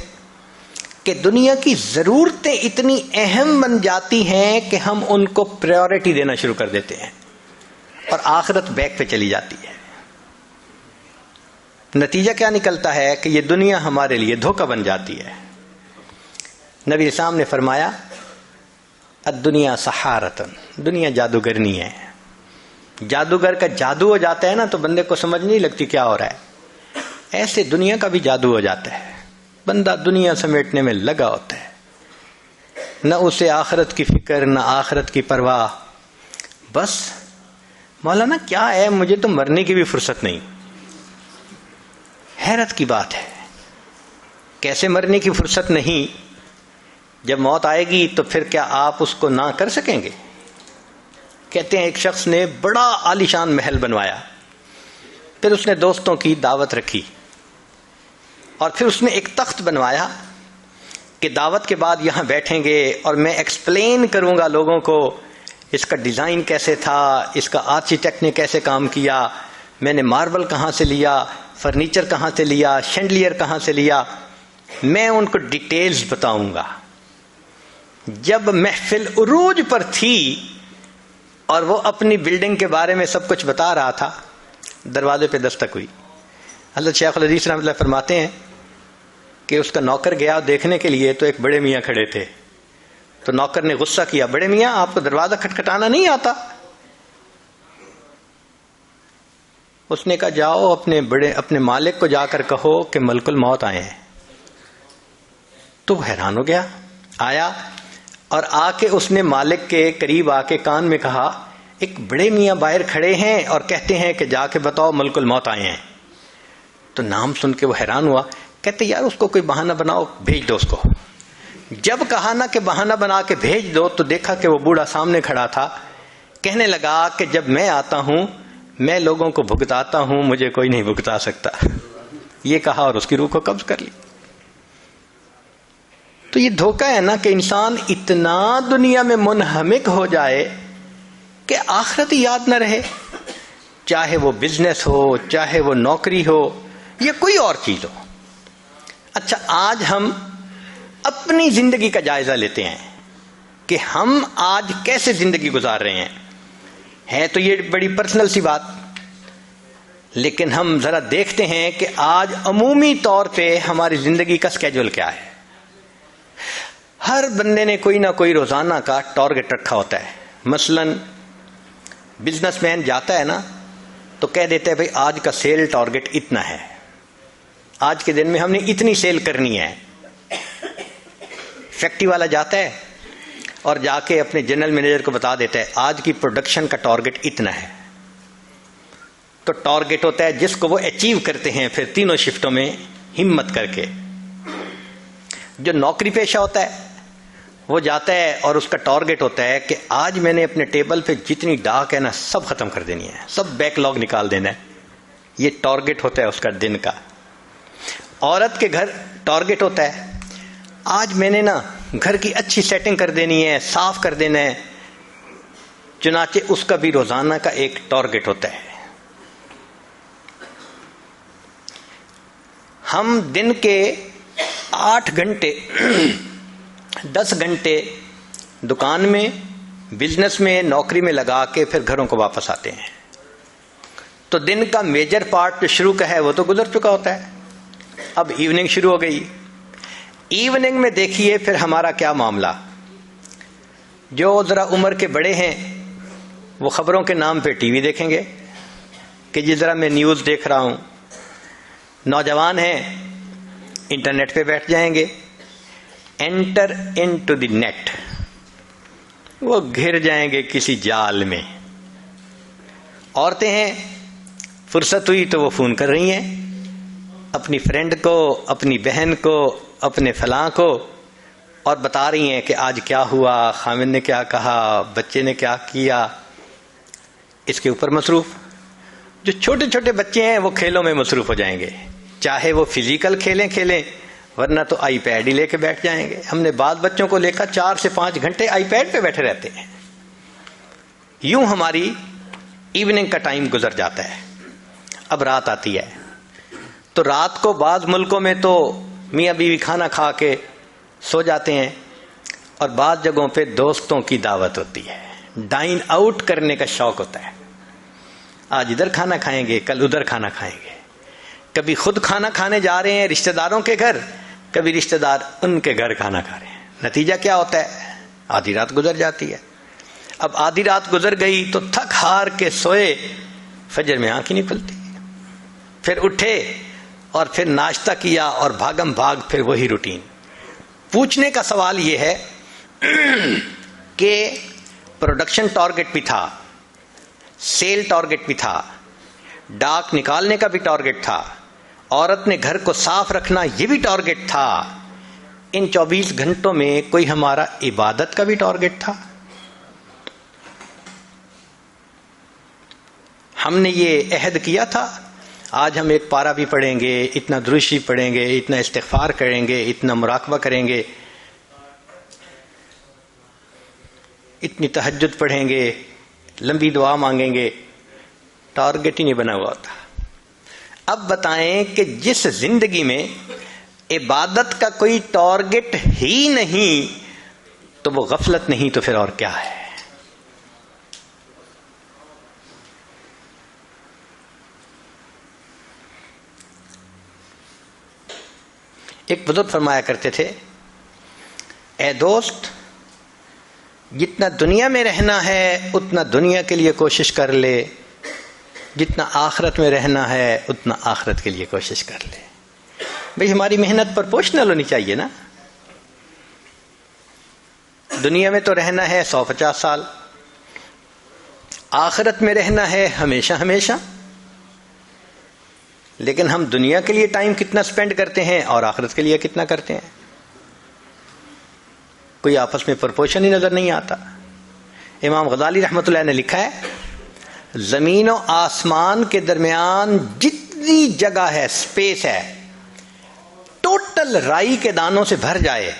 کہ دنیا کی ضرورتیں اتنی اہم بن جاتی ہیں کہ ہم ان کو پریورٹی دینا شروع کر دیتے ہیں اور آخرت بیک پہ چلی جاتی ہے۔ نتیجہ کیا نکلتا ہے کہ یہ دنیا ہمارے لیے دھوکہ بن جاتی ہے۔ نبی اسلام نے فرمایا الدنیا سحارتن، دنیا جادوگرنی ہے۔ جادوگر کا جادو ہو جاتا ہے نا تو بندے کو سمجھ نہیں لگتی کیا ہو رہا ہے، ایسے دنیا کا بھی جادو ہو جاتا ہے، بندہ دنیا سمیٹنے میں لگا ہوتا ہے، نہ اسے آخرت کی فکر نہ آخرت کی پرواہ، بس مولانا کیا ہے مجھے تو مرنے کی بھی فرصت نہیں۔ حیرت کی بات ہے، کیسے مرنے کی فرصت نہیں؟ جب موت آئے گی تو پھر کیا آپ اس کو نہ کر سکیں گے؟ کہتے ہیں ایک شخص نے بڑا عالیشان محل بنوایا، پھر اس نے دوستوں کی دعوت رکھی اور پھر اس نے ایک تخت بنوایا کہ دعوت کے بعد یہاں بیٹھیں گے اور میں ایکسپلین کروں گا لوگوں کو اس کا ڈیزائن کیسے تھا، اس کا آرکیٹیکٹ نے کیسے کام کیا، میں نے ماربل کہاں سے لیا، فرنیچر کہاں سے لیا، شینڈلیئر کہاں سے لیا، میں ان کو ڈیٹیلز بتاؤں گا۔ جب محفل عروج پر تھی اور وہ اپنی بلڈنگ کے بارے میں سب کچھ بتا رہا تھا، دروازے پہ دستک ہوئی۔ حضرت شیخ الحدیث رحمۃ اللہ فرماتے ہیں کہ اس کا نوکر گیا دیکھنے کے لیے تو ایک بڑے میاں کھڑے تھے، تو نوکر نے غصہ کیا، بڑے میاں آپ کو دروازہ کھٹکھٹانا نہیں آتا؟ اس نے کہا جاؤ اپنے مالک کو جا کر کہو کہ ملک الموت آئے ہیں۔ تو وہ حیران ہو گیا، آیا اور آ کے اس نے مالک کے قریب آ کے کان میں کہا ایک بڑے میاں باہر کھڑے ہیں اور کہتے ہیں کہ جا کے بتاؤ ملک الموت آئے ہیں۔ تو نام سن کے وہ حیران ہوا، کہتے یار اس کو کوئی بہانہ بناؤ، بھیج دو اس کو. جب کہا نا کہ بہانہ بنا کے بھیج دو تو دیکھا کہ وہ بوڑھا سامنے کھڑا تھا. کہنے لگا کہ جب میں آتا ہوں میں لوگوں کو بھگتاتا ہوں، مجھے کوئی نہیں بھگتا سکتا. یہ کہا اور اس کی روح کو قبض کر لی. تو یہ دھوکہ ہے نا کہ انسان اتنا دنیا میں منہمک ہو جائے کہ آخرت یاد نہ رہے، چاہے وہ بزنس ہو، چاہے وہ نوکری ہو یا کوئی اور چیز ہو. اچھا، آج ہم اپنی زندگی کا جائزہ لیتے ہیں کہ ہم آج کیسے زندگی گزار رہے ہیں. ہے تو یہ بڑی پرسنل سی بات، لیکن ہم ذرا دیکھتے ہیں کہ آج عمومی طور پہ ہماری زندگی کا سکیجول کیا ہے. ہر بندے نے کوئی نہ کوئی روزانہ کا ٹارگٹ رکھا ہوتا ہے. مثلا بزنس مین جاتا ہے نا تو کہہ دیتا ہے بھائی آج کا سیل ٹارگٹ اتنا ہے، آج کے دن میں ہم نے اتنی سیل کرنی ہے. فیکٹری والا جاتا ہے اور جا کے اپنے جنرل مینیجر کو بتا دیتا ہے آج کی پروڈکشن کا ٹارگٹ اتنا ہے. تو ٹارگٹ ہوتا ہے جس کو وہ اچیو کرتے ہیں پھر تینوں شفٹوں میں ہمت کر کے. جو نوکری پیشہ ہوتا ہے وہ جاتا ہے اور اس کا ٹارگٹ ہوتا ہے کہ آج میں نے اپنے ٹیبل پہ جتنی ڈاک ہے نا سب ختم کر دینی ہے، سب بیک لاگ نکال دینا ہے. یہ ٹارگٹ ہوتا ہے اس کا دن کا. عورت کے گھر ٹارگٹ ہوتا ہے آج میں نے نا گھر کی اچھی سیٹنگ کر دینی ہے، صاف کر دینا ہے. چنانچہ اس کا بھی روزانہ کا ایک ٹارگٹ ہوتا ہے. ہم دن کے 8 گھنٹے 10 گھنٹے دکان میں، بزنس میں، نوکری میں لگا کے پھر گھروں کو واپس آتے ہیں. تو دن کا میجر پارٹ جو شروع کا ہے وہ تو گزر چکا ہوتا ہے. اب ایوننگ شروع ہو گئی. ایوننگ میں دیکھیے پھر ہمارا کیا معاملہ. جو ذرا عمر کے بڑے ہیں وہ خبروں کے نام پہ ٹی وی دیکھیں گے کہ جی ذرا میں نیوز دیکھ رہا ہوں. نوجوان ہیں انٹرنیٹ پہ بیٹھ جائیں گے. انٹر انٹو دی نیٹ، وہ گھر جائیں گے کسی جال میں. عورتیں ہیں فرصت ہوئی تو وہ فون کر رہی ہیں اپنی فرینڈ کو، اپنی بہن کو، اپنے فلاں کو، اور بتا رہی ہیں کہ آج کیا ہوا، خامن نے کیا کہا، بچے نے کیا کیا. اس کے اوپر مصروف. جو چھوٹے چھوٹے بچے ہیں وہ کھیلوں میں مصروف ہو جائیں گے، چاہے وہ فزیکل کھیلیں ورنہ تو آئی پیڈ ہی لے کے بیٹھ جائیں گے. ہم نے بعض بچوں کو دیکھا 4 سے 5 گھنٹے آئی پیڈ پہ بیٹھے رہتے ہیں. یوں ہماری ایوننگ کا ٹائم گزر جاتا ہے. اب رات آتی ہے تو رات کو بعض ملکوں میں تو میاں بیوی کھانا کھا کے سو جاتے ہیں، اور بعض جگہوں پہ دوستوں کی دعوت ہوتی ہے. ڈائن آؤٹ کرنے کا شوق ہوتا ہے. آج ادھر کھانا کھائیں گے، کل ادھر کھانا کھائیں گے. کبھی خود کھانا کھانے جا رہے ہیں رشتہ داروں کے گھر، کبھی رشتہ دار ان کے گھر کھانا کھا رہے ہیں. نتیجہ کیا ہوتا ہے؟ آدھی رات گزر جاتی ہے. اب آدھی رات گزر گئی تو تھک ہار کے سوئے، فجر میں آنکھ ہی نہیں کھلتی. پھر اٹھے اور پھر ناشتہ کیا اور بھاگم بھاگ پھر وہی روٹین. پوچھنے کا سوال یہ ہے کہ پروڈکشن ٹارگٹ بھی تھا، سیل ٹارگٹ بھی تھا، ڈاک نکالنے کا بھی ٹارگٹ تھا، عورت نے گھر کو صاف رکھنا یہ بھی ٹارگٹ تھا. ان 24 گھنٹوں میں کوئی ہمارا عبادت کا بھی ٹارگٹ تھا؟ ہم نے یہ عہد کیا تھا آج ہم ایک پارہ بھی پڑھیں گے، اتنا درشی پڑھیں گے، اتنا استغفار کریں گے، اتنا مراقبہ کریں گے، اتنی تہجد پڑھیں گے، لمبی دعا مانگیں گے. ٹارگٹ ہی نہیں بنا ہوا تھا. اب بتائیں کہ جس زندگی میں عبادت کا کوئی ٹارگٹ ہی نہیں تو وہ غفلت نہیں تو پھر اور کیا ہے؟ ایک بزرگ فرمایا کرتے تھے، اے دوست جتنا دنیا میں رہنا ہے اتنا دنیا کے لیے کوشش کر لے، جتنا آخرت میں رہنا ہے اتنا آخرت کے لیے کوشش کر لے. بھئی ہماری محنت پروپورشنل ہونی چاہیے نا. دنیا میں تو رہنا ہے 150 سال، آخرت میں رہنا ہے ہمیشہ ہمیشہ. لیکن ہم دنیا کے لیے ٹائم کتنا سپینڈ کرتے ہیں اور آخرت کے لیے کتنا کرتے ہیں، کوئی آپس میں پرپورشن ہی نظر نہیں آتا. امام غزالی رحمۃ اللہ نے لکھا ہے زمین و آسمان کے درمیان جتنی جگہ ہے، سپیس ہے، ٹوٹل رائی کے دانوں سے بھر جائے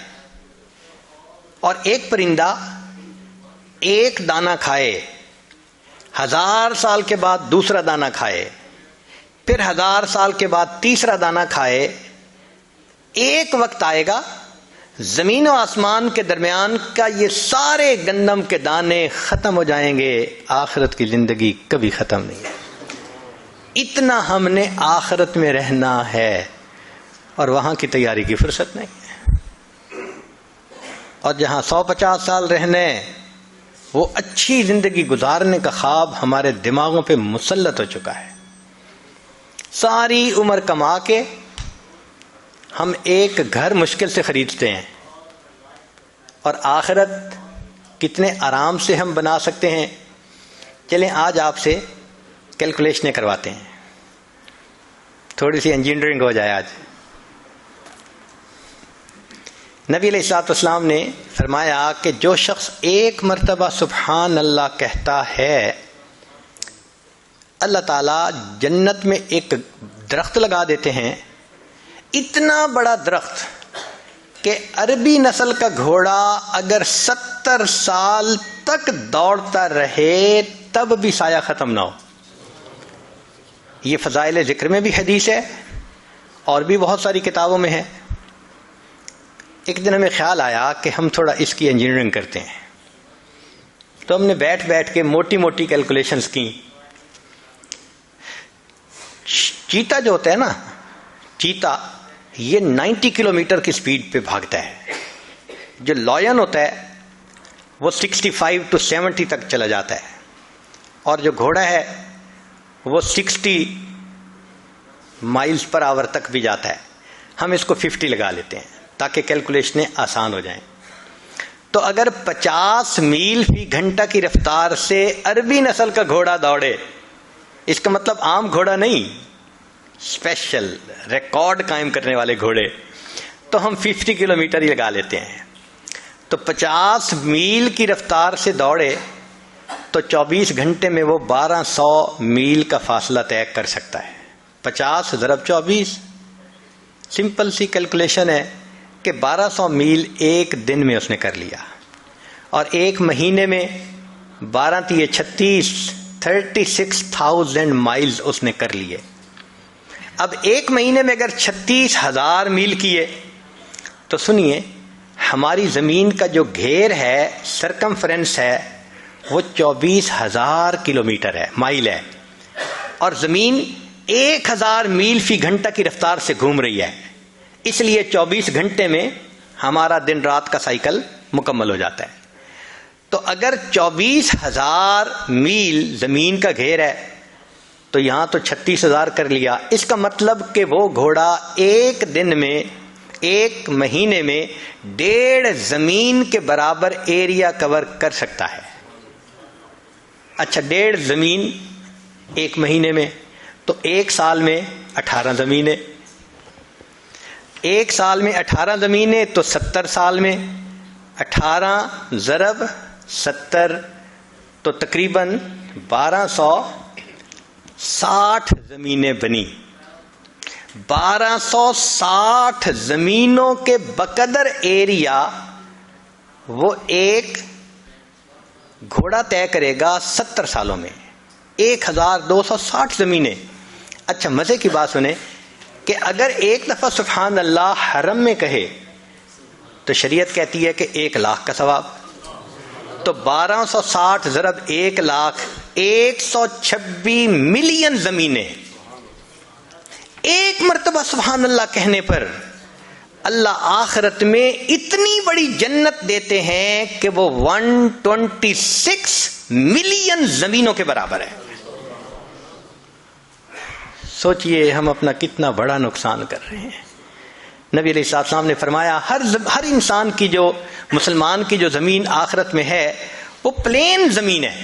اور ایک پرندہ ایک دانہ کھائے، 1000 سال کے بعد دوسرا دانہ کھائے، پھر 1000 سال کے بعد تیسرا دانہ کھائے، ایک وقت آئے گا زمین و آسمان کے درمیان کا یہ سارے گندم کے دانے ختم ہو جائیں گے، آخرت کی زندگی کبھی ختم نہیں ہے. اتنا ہم نے آخرت میں رہنا ہے اور وہاں کی تیاری کی فرصت نہیں ہے. اور جہاں 150 سال رہنے، وہ اچھی زندگی گزارنے کا خواب ہمارے دماغوں پہ مسلط ہو چکا ہے. ساری عمر کما کے ہم ایک گھر مشکل سے خریدتے ہیں، اور آخرت کتنے آرام سے ہم بنا سکتے ہیں. چلیں آج آپ سے کیلکولیشنیں کرواتے ہیں، تھوڑی سی انجینئرنگ ہو جائے. آج نبی علیہ الصلوۃ والسلام نے فرمایا کہ جو شخص ایک مرتبہ سبحان اللہ کہتا ہے، اللہ تعالیٰ جنت میں ایک درخت لگا دیتے ہیں، اتنا بڑا درخت کہ عربی نسل کا گھوڑا اگر 70 سال تک دوڑتا رہے تب بھی سایہ ختم نہ ہو. یہ فضائل ذکر میں بھی حدیث ہے اور بھی بہت ساری کتابوں میں ہے. ایک دن ہمیں خیال آیا کہ ہم تھوڑا اس کی انجینئرنگ کرتے ہیں، تو ہم نے بیٹھ بیٹھ کے موٹی موٹی کیلکولیشنز کی. چیتا جو ہوتا ہے نا، چیتا یہ 90 کلومیٹر کی سپیڈ پہ بھاگتا ہے. جو لائن ہوتا ہے وہ 65 to 70 تک چلا جاتا ہے، اور جو گھوڑا ہے وہ 60 مائلز پر آور تک بھی جاتا ہے. ہم اس کو 50 لگا لیتے ہیں تاکہ کیلکولیشنیں آسان ہو جائیں. تو اگر 50 میل فی گھنٹہ کی رفتار سے عربی نسل کا گھوڑا دوڑے، اس کا مطلب عام گھوڑا نہیں، اسپیشل ریکارڈ قائم کرنے والے گھوڑے، تو ہم 50 کلومیٹر ہی لگا لیتے ہیں. تو 50 میل کی رفتار سے دوڑے تو 24 گھنٹے میں وہ 1200 میل کا فاصلہ طے کر سکتا ہے. 50 ضرب 24، سمپل سی کیلکولیشن ہے کہ 1200 میل ایک دن میں اس نے کر لیا، اور ایک مہینے میں 12 تیے 36,000 مائلز اس نے کر لیے. اب ایک مہینے میں اگر 36,000 میل کیے تو سنیے، ہماری زمین کا جو گھیر ہے، سرکمفرنس ہے، وہ 24,000 کلومیٹر ہے، مائل ہے، اور زمین 1000 میل فی گھنٹہ کی رفتار سے گھوم رہی ہے. اس لیے 24 گھنٹے میں ہمارا دن رات کا سائیکل مکمل ہو جاتا ہے. تو اگر 24,000 میل زمین کا گھیر ہے تو یہاں تو 36,000 کر لیا. اس کا مطلب کہ وہ گھوڑا ایک دن میں، ایک مہینے میں 1.5 زمین کے برابر ایریا کور کر سکتا ہے. اچھا 1.5 زمین ایک مہینے میں، تو ایک سال میں 18 زمینیں. ایک سال میں 18 زمینیں تو 70 سال میں 18 ضرب 70 تو تقریباً 1260 زمینیں بنی. 1260 زمینوں کے بقدر ایریا وہ ایک گھوڑا طے کرے گا 70 سالوں میں. 1260 زمینیں. اچھا مزے کی بات سنیں کہ اگر ایک دفعہ سبحان اللہ حرم میں کہے تو شریعت کہتی ہے کہ 1,00,000 کا ثواب. تو 1260 ضرب 1,00,000، 126 ملین زمینیں. ایک مرتبہ سبحان اللہ کہنے پر اللہ آخرت میں اتنی بڑی جنت دیتے ہیں کہ وہ 126 ملین زمینوں کے برابر ہے. سوچئے ہم اپنا کتنا بڑا نقصان کر رہے ہیں. نبی علیہ السلام نے فرمایا ہر انسان کی، جو مسلمان کی جو زمین آخرت میں ہے وہ پلین زمین ہے،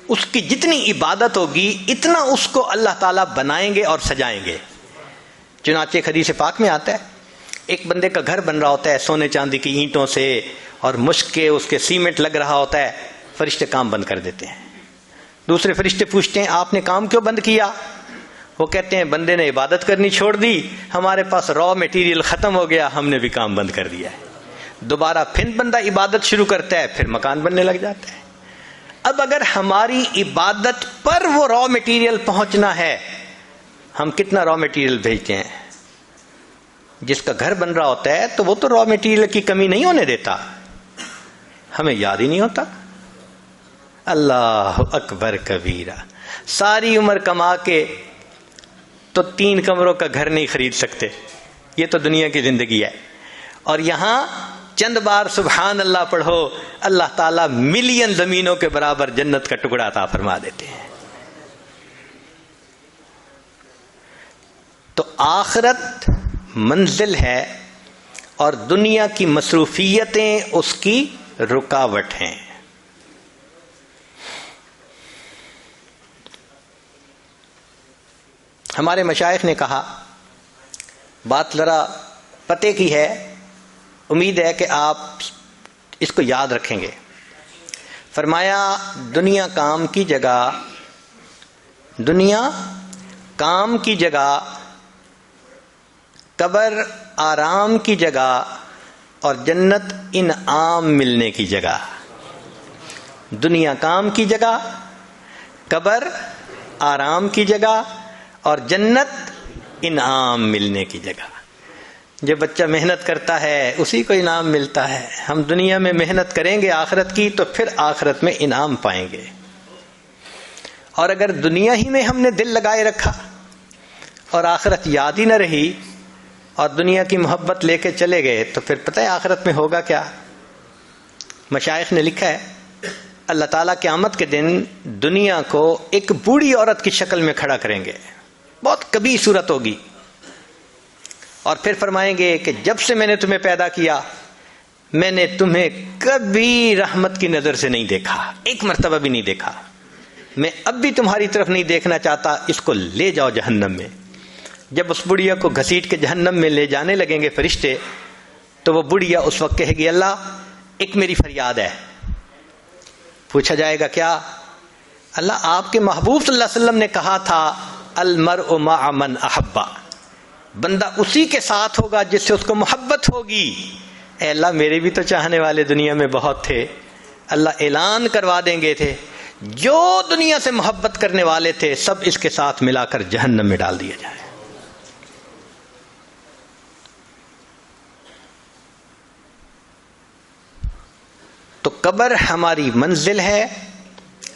اس کی جتنی عبادت ہوگی اتنا اس کو اللہ تعالیٰ بنائیں گے اور سجائیں گے. چنانچہ ایک حدیث پاک میں آتا ہے ایک بندے کا گھر بن رہا ہوتا ہے سونے چاندی کی اینٹوں سے اور مشک کے اس کے سیمنٹ لگ رہا ہوتا ہے, فرشتے کام بند کر دیتے ہیں. دوسرے فرشتے پوچھتے ہیں آپ نے کام کیوں بند کیا؟ وہ کہتے ہیں بندے نے عبادت کرنی چھوڑ دی, ہمارے پاس را میٹیریل ختم ہو گیا, ہم نے بھی کام بند کر دیا ہے. دوبارہ پھر بندہ عبادت شروع کرتا ہے, پھر مکان بننے لگ جاتا ہے. اب اگر ہماری عبادت پر وہ را میٹیریل پہنچنا ہے, ہم کتنا را میٹیریل بھیجتے ہیں؟ جس کا گھر بن رہا ہوتا ہے تو وہ تو را میٹیریل کی کمی نہیں ہونے دیتا, ہمیں یاد ہی نہیں ہوتا. اللہ اکبر کبیرہ, ساری عمر کما کے تو 3 کمروں کا گھر نہیں خرید سکتے, یہ تو دنیا کی زندگی ہے. اور یہاں چند بار سبحان اللہ پڑھو, اللہ تعالیٰ ملین زمینوں کے برابر جنت کا ٹکڑا عطا فرما دیتے ہیں. تو آخرت منزل ہے اور دنیا کی مصروفیتیں اس کی رکاوٹ ہیں. ہمارے مشائخ نے کہا, بات ذرا پتے کی ہے, امید ہے کہ آپ اس کو یاد رکھیں گے. فرمایا دنیا کام کی جگہ, دنیا کام کی جگہ, قبر آرام کی جگہ اور جنت انعام ملنے کی جگہ. دنیا کام کی جگہ, قبر آرام کی جگہ اور جنت انعام ملنے کی جگہ. جو بچہ محنت کرتا ہے اسی کو انعام ملتا ہے. ہم دنیا میں محنت کریں گے آخرت کی تو پھر آخرت میں انعام پائیں گے. اور اگر دنیا ہی میں ہم نے دل لگائے رکھا اور آخرت یاد ہی نہ رہی اور دنیا کی محبت لے کے چلے گئے تو پھر پتہ ہے آخرت میں ہوگا کیا؟ مشائخ نے لکھا ہے اللہ تعالیٰ قیامت کے دن دنیا کو ایک بوڑھی عورت کی شکل میں کھڑا کریں گے, بہت کبھی صورت ہوگی, اور پھر فرمائیں گے کہ جب سے میں نے تمہیں پیدا کیا میں نے تمہیں کبھی رحمت کی نظر سے نہیں دیکھا, ایک مرتبہ بھی نہیں دیکھا, میں اب بھی تمہاری طرف نہیں دیکھنا چاہتا, اس کو لے جاؤ جہنم میں. جب اس بڑھیا کو گھسیٹ کے جہنم میں لے جانے لگیں گے فرشتے تو وہ بڑھیا اس وقت کہے گی اللہ ایک میری فریاد ہے. پوچھا جائے گا کیا؟ اللہ آپ کے محبوب صلی اللہ علیہ وسلم نے کہا تھا المرء مع من احبا, بندہ اسی کے ساتھ ہوگا جس سے اس کو محبت ہوگی. اے اللہ میرے بھی تو چاہنے والے دنیا میں بہت تھے. اللہ اعلان کروا دیں گے تھے جو دنیا سے محبت کرنے والے تھے سب اس کے ساتھ ملا کر جہنم میں ڈال دیا جائے. تو قبر ہماری منزل ہے,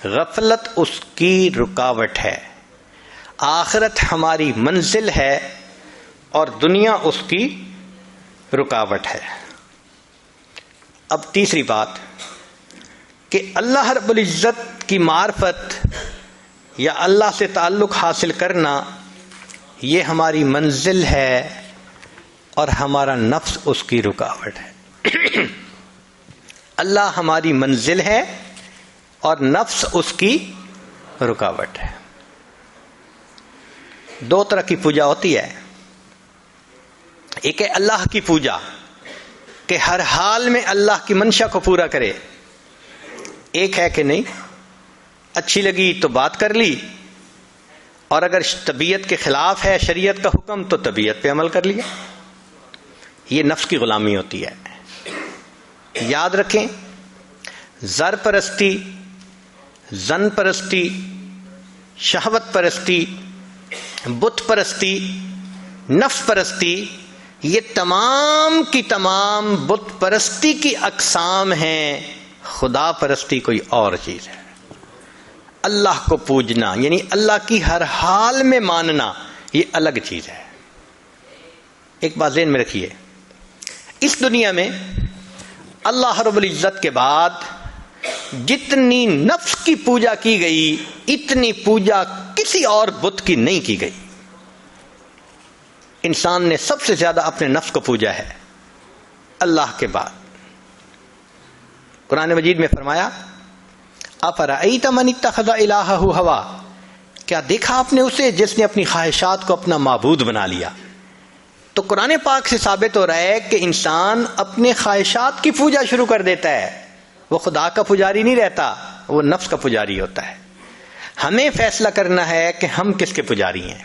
غفلت اس کی رکاوٹ ہے. آخرت ہماری منزل ہے اور دنیا اس کی رکاوٹ ہے. اب تیسری بات کہ اللہ رب العزت کی معرفت یا اللہ سے تعلق حاصل کرنا یہ ہماری منزل ہے اور ہمارا نفس اس کی رکاوٹ ہے. اللہ ہماری منزل ہے اور نفس اس کی رکاوٹ ہے. 2 طرح کی پوجا ہوتی ہے. ایک ہے اللہ کی پوجا کہ ہر حال میں اللہ کی منشا کو پورا کرے. ایک ہے کہ نہیں اچھی لگی تو بات کر لی, اور اگر طبیعت کے خلاف ہے شریعت کا حکم تو طبیعت پہ عمل کر لیا. یہ نفس کی غلامی ہوتی ہے. یاد رکھیں زر پرستی, زن پرستی, شہوت پرستی, بت پرستی, نفس پرستی, یہ تمام کی تمام بت پرستی کی اقسام ہیں. خدا پرستی کوئی اور چیز ہے. اللہ کو پوجنا یعنی اللہ کی ہر حال میں ماننا یہ الگ چیز ہے. ایک بات ذہن میں رکھیے, اس دنیا میں اللہ رب العزت کے بعد جتنی نفس کی پوجا کی گئی اتنی پوجا کسی اور بت کی نہیں کی گئی. انسان نے سب سے زیادہ اپنے نفس کو پوجا ہے اللہ کے بعد. قرآن مجید میں فرمایا افرأیت من اتخذ الہہ ہوا، کیا دیکھا آپ نے اسے جس نے اپنی خواہشات کو اپنا معبود بنا لیا؟ تو قرآن پاک سے ثابت ہو رہا ہے کہ انسان اپنے خواہشات کی پوجا شروع کر دیتا ہے، وہ خدا کا پجاری نہیں رہتا، وہ نفس کا پجاری ہوتا ہے۔ ہمیں فیصلہ کرنا ہے کہ ہم کس کے پجاری ہیں۔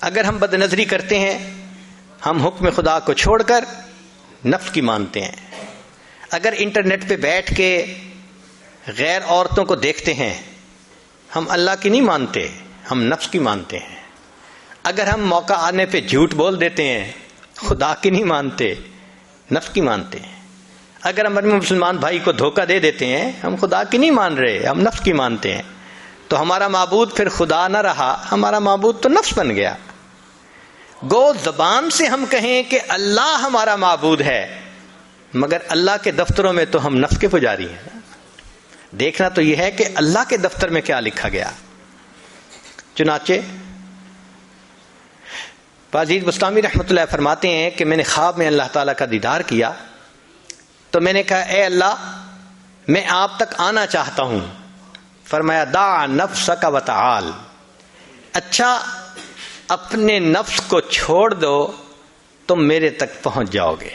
اگر ہم بد نظری کرتے ہیں، ہم حکم خدا کو چھوڑ کر نفس کی مانتے ہیں۔ اگر انٹرنیٹ پہ بیٹھ کے غیر عورتوں کو دیکھتے ہیں، ہم اللہ کی نہیں مانتے، ہم نفس کی مانتے ہیں۔ اگر ہم موقع آنے پہ جھوٹ بول دیتے ہیں، خدا کی نہیں مانتے، نفس کی مانتے ہیں۔ اگر ہم اپنے مسلمان بھائی کو دھوکہ دے دیتے ہیں، ہم خدا کی نہیں مان رہے، ہم نفس کی مانتے ہیں۔ تو ہمارا معبود پھر خدا نہ رہا، ہمارا معبود تو نفس بن گیا۔ گو زبان سے ہم کہیں کہ اللہ ہمارا معبود ہے، مگر اللہ کے دفتروں میں تو ہم نفس کے پجاری ہیں۔ دیکھنا تو یہ ہے کہ اللہ کے دفتر میں کیا لکھا گیا۔ چنانچہ باجید بستامی رحمۃ اللہ فرماتے ہیں کہ میں نے خواب میں اللہ تعالیٰ کا دیدار کیا، تو میں نے کہا اے اللہ، میں آپ تک آنا چاہتا ہوں۔ فرمایا دع نفسک وتعال، اچھا اپنے نفس کو چھوڑ دو، تم میرے تک پہنچ جاؤ گے۔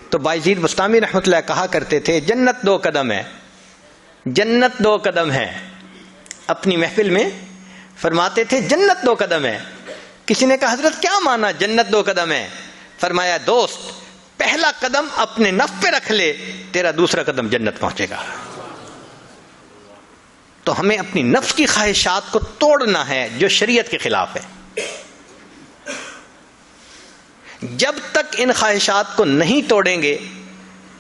تو باجید بستامی رحمۃ اللہ کہا کرتے تھے جنت 2 قدم ہے، جنت 2 قدم ہے۔ اپنی محفل میں فرماتے تھے جنت 2 قدم ہے۔ کسی نے کہا حضرت کیا مانا جنت 2 قدم ہے؟ فرمایا دوست، پہلا قدم اپنے نفس پہ رکھ لے، تیرا دوسرا قدم جنت پہنچے گا۔ تو ہمیں اپنی نفس کی خواہشات کو توڑنا ہے جو شریعت کے خلاف ہے۔ جب تک ان خواہشات کو نہیں توڑیں گے،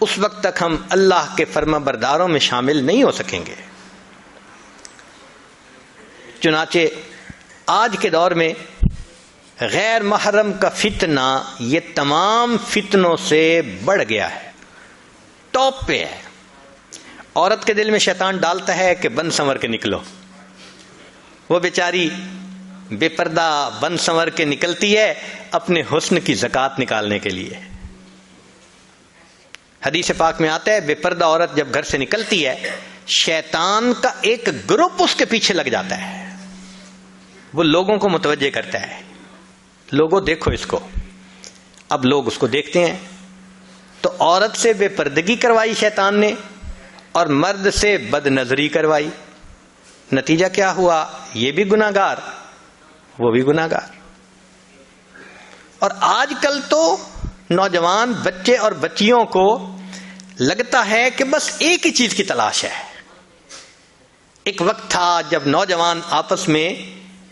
اس وقت تک ہم اللہ کے فرما برداروں میں شامل نہیں ہو سکیں گے۔ چنانچہ آج کے دور میں غیر محرم کا فتنہ یہ تمام فتنوں سے بڑھ گیا ہے، ٹاپ پہ ہے۔ عورت کے دل میں شیطان ڈالتا ہے کہ بن سنور کے نکلو، وہ بیچاری بے پردہ بن سنور کے نکلتی ہے اپنے حسن کی زکوٰۃ نکالنے کے لیے۔ حدیث پاک میں آتا ہے بے پردہ عورت جب گھر سے نکلتی ہے، شیطان کا ایک گروپ اس کے پیچھے لگ جاتا ہے، وہ لوگوں کو متوجہ کرتا ہے، لوگوں دیکھو اس کو۔ اب لوگ اس کو دیکھتے ہیں، تو عورت سے بے پردگی کروائی شیطان نے اور مرد سے بد نظری کروائی۔ نتیجہ کیا ہوا؟ یہ بھی گناہگار، وہ بھی گناہگار۔ اور آج کل تو نوجوان بچے اور بچیوں کو لگتا ہے کہ بس ایک ہی چیز کی تلاش ہے۔ ایک وقت تھا جب نوجوان آپس میں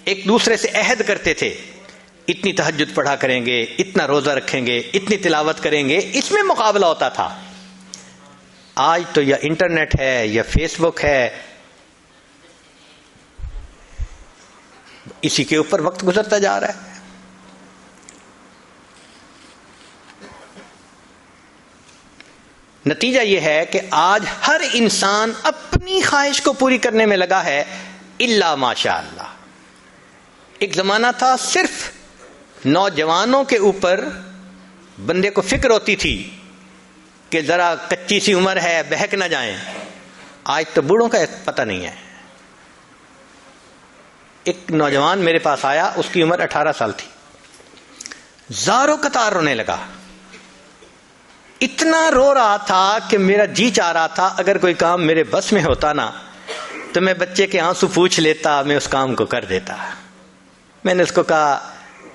ایک دوسرے سے عہد کرتے تھے، اتنی تہجد پڑھا کریں گے، اتنا روزہ رکھیں گے، اتنی تلاوت کریں گے، اس میں مقابلہ ہوتا تھا۔ آج تو یا انٹرنیٹ ہے یا فیس بک ہے، اسی کے اوپر وقت گزرتا جا رہا ہے۔ نتیجہ یہ ہے کہ آج ہر انسان اپنی خواہش کو پوری کرنے میں لگا ہے، الا ماشاء اللہ۔ ایک زمانہ تھا صرف نوجوانوں کے اوپر بندے کو فکر ہوتی تھی کہ ذرا کچی سی عمر ہے، بہک نہ جائیں۔ آج تو بوڑھوں کا پتہ نہیں ہے۔ ایک نوجوان میرے پاس آیا، اس کی عمر 18 سال تھی، زاروں قطار رونے لگا، اتنا رو رہا تھا کہ میرا جی چاہ رہا تھا اگر کوئی کام میرے بس میں ہوتا نا تو میں بچے کے آنسو پوچھ لیتا، میں اس کام کو کر دیتا۔ میں نے اس کو کہا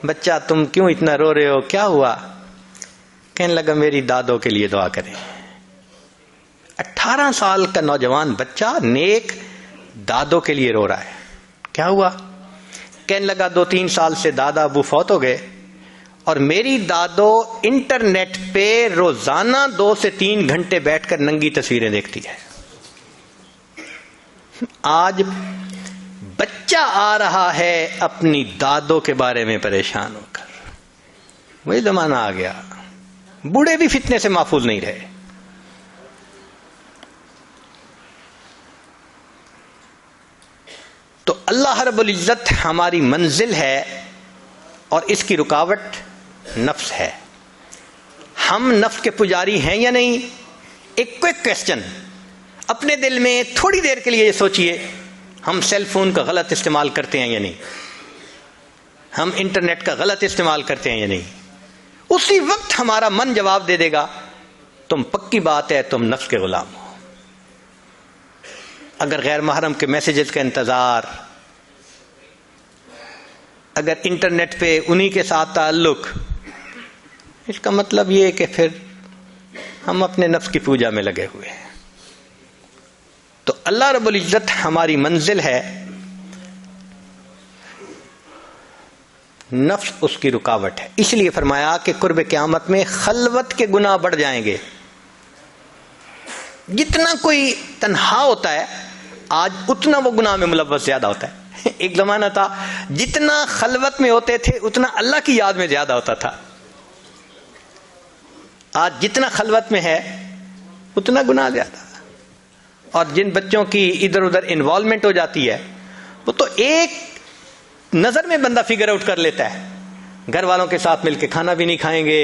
بچہ تم کیوں اتنا رو رہے ہو، کیا ہوا؟ کہنے لگا میری دادوں کے لیے دعا کریں۔ 18 سال کا نوجوان بچہ نیک دادوں کے لیے رو رہا ہے، کیا ہوا؟ کہنے لگا 2-3 سال سے دادا ابو فوت ہو گئے اور میری دادو انٹرنیٹ پہ روزانہ 2 سے 3 گھنٹے بیٹھ کر ننگی تصویریں دیکھتی ہے۔ آج بچہ آ رہا ہے اپنی دادوں کے بارے میں پریشان ہو کر، وہی زمانہ آ گیا۔ بوڑھے بھی فتنے سے محفوظ نہیں رہے۔ تو اللہ رب العزت ہماری منزل ہے اور اس کی رکاوٹ نفس ہے۔ ہم نفس کے پجاری ہیں یا نہیں؟ ایک کوئک کویسچن، اپنے دل میں تھوڑی دیر کے لیے یہ سوچئے ہم سیل فون کا غلط استعمال کرتے ہیں یا نہیں، ہم انٹرنیٹ کا غلط استعمال کرتے ہیں یا نہیں. اسی وقت ہمارا من جواب دے دے گا تم پکی بات ہے تم نفس کے غلام ہو. اگر غیر محرم کے میسیجز کا انتظار، اگر انٹرنیٹ پہ انہی کے ساتھ تعلق، اس کا مطلب یہ ہے کہ پھر ہم اپنے نفس کی پوجا میں لگے ہوئے ہیں. تو اللہ رب العزت ہماری منزل ہے، نفس اس کی رکاوٹ ہے. اس لیے فرمایا کہ قرب قیامت میں خلوت کے گناہ بڑھ جائیں گے. جتنا کوئی تنہا ہوتا ہے آج اتنا وہ گناہ میں ملوث زیادہ ہوتا ہے. ایک زمانہ تھا جتنا خلوت میں ہوتے تھے اتنا اللہ کی یاد میں زیادہ ہوتا تھا. آج جتنا خلوت میں ہے اتنا گناہ زیادہ. اور جن بچوں کی ادھر ادھر انوالومنٹ ہو جاتی ہے وہ تو ایک نظر میں بندہ فگر آؤٹ کر لیتا ہے. گھر والوں کے ساتھ مل کے کھانا بھی نہیں کھائیں گے،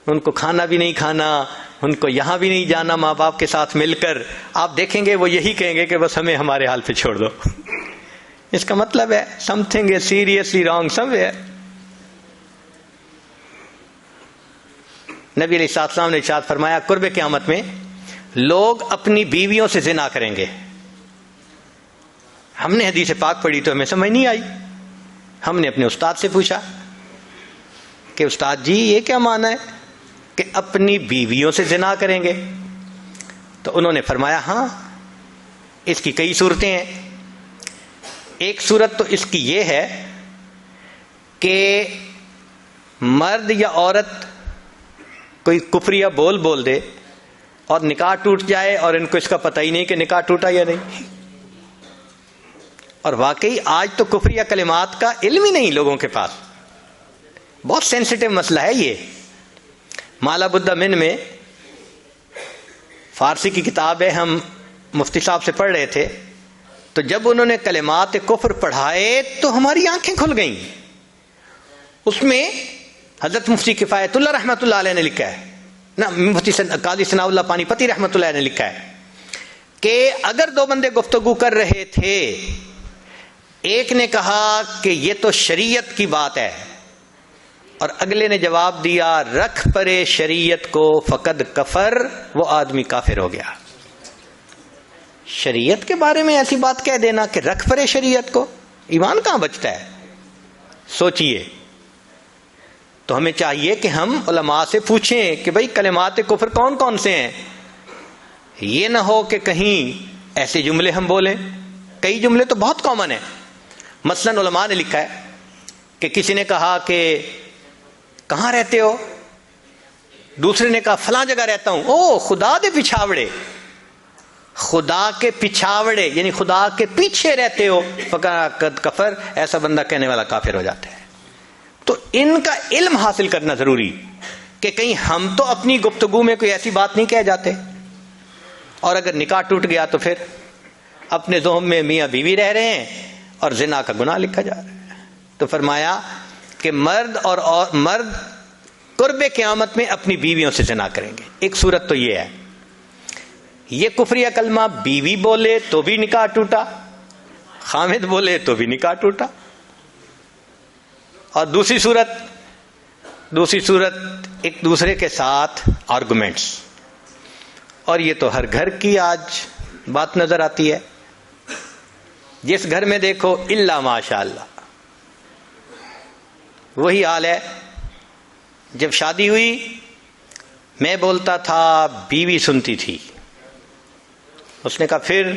ان کو کھانا بھی نہیں کھانا، ان کو یہاں بھی نہیں جانا ماں باپ کے ساتھ مل کر. آپ دیکھیں گے وہ یہی کہیں گے کہ بس ہمیں ہمارے حال پہ چھوڑ دو. اس کا مطلب ہے some thing is seriously wrong some where. نبی علیہ السلام نے ارشاد فرمایا قرب قیامت میں لوگ اپنی بیویوں سے زنا کریں گے. ہم نے حدیث پاک پڑھی تو ہمیں سمجھ نہیں آئی. ہم نے اپنے استاد سے پوچھا کہ استاد جی یہ کیا معنی ہے کہ اپنی بیویوں سے زنا کریں گے؟ تو انہوں نے فرمایا ہاں اس کی کئی صورتیں ہیں. ایک صورت تو اس کی یہ ہے کہ مرد یا عورت کوئی کفریہ بول دے اور نکاح ٹوٹ جائے اور ان کو اس کا پتہ ہی نہیں کہ نکاح ٹوٹا یا نہیں. اور واقعی آج تو کفریہ کلمات کا علم ہی نہیں لوگوں کے پاس. بہت سینسٹیو مسئلہ ہے یہ. مالا بدہ من میں فارسی کی کتاب ہے، ہم مفتی صاحب سے پڑھ رہے تھے تو جب انہوں نے کلمات کفر پڑھائے تو ہماری آنکھیں کھل گئیں. اس میں حضرت مفتی کفایت اللہ رحمۃ اللہ علیہ نے لکھا ہے، نا مفتی قاضی ثناء اللہ پانی پتی رحمۃ اللہ علیہ نے لکھا ہے کہ اگر دو بندے گفتگو کر رہے تھے، ایک نے کہا کہ یہ تو شریعت کی بات ہے اور اگلے نے جواب دیا رکھ پرے شریعت کو فقد کفر، وہ آدمی کافر ہو گیا. شریعت کے بارے میں ایسی بات کہہ دینا کہ رکھ پرے شریعت کو، ایمان کہاں بچتا ہے؟ سوچئے. تو ہمیں چاہیے کہ ہم علماء سے پوچھیں کہ بھئی کلمات کفر کون کون سے ہیں. یہ نہ ہو کہ کہیں ایسے جملے ہم بولیں. کئی جملے تو بہت کامن ہیں. مثلا علماء نے لکھا ہے کہ کسی نے کہا کہ کہاں رہتے ہو؟ دوسرے نے کہا فلاں جگہ رہتا ہوں. او خدا دے پچھاوڑے، خدا کے پچھاوڑے یعنی خدا کے پیچھے رہتے ہو، فقد کفر، ایسا بندہ کہنے والا کافر ہو جاتا ہے. تو ان کا علم حاصل کرنا ضروری کہ کہیں ہم تو اپنی گفتگو میں کوئی ایسی بات نہیں کہہ جاتے اور اگر نکاح ٹوٹ گیا تو پھر اپنے ذہن میں میاں بیوی رہ رہے ہیں اور زنا کا گناہ لکھا جا رہا ہے. تو فرمایا کہ مرد قرب قیامت میں اپنی بیویوں سے زنا کریں گے. ایک صورت تو یہ ہے، یہ کفریہ کلمہ بیوی بولے تو بھی نکاح ٹوٹا، خامد بولے تو بھی نکاح ٹوٹا. اور دوسری صورت ایک دوسرے کے ساتھ آرگومنٹس. اور یہ تو ہر گھر کی آج بات نظر آتی ہے. جس گھر میں دیکھو الا ماشاء اللہ وہی حال ہے. جب شادی ہوئی میں بولتا تھا بیوی سنتی تھی. اس نے کہا پھر؟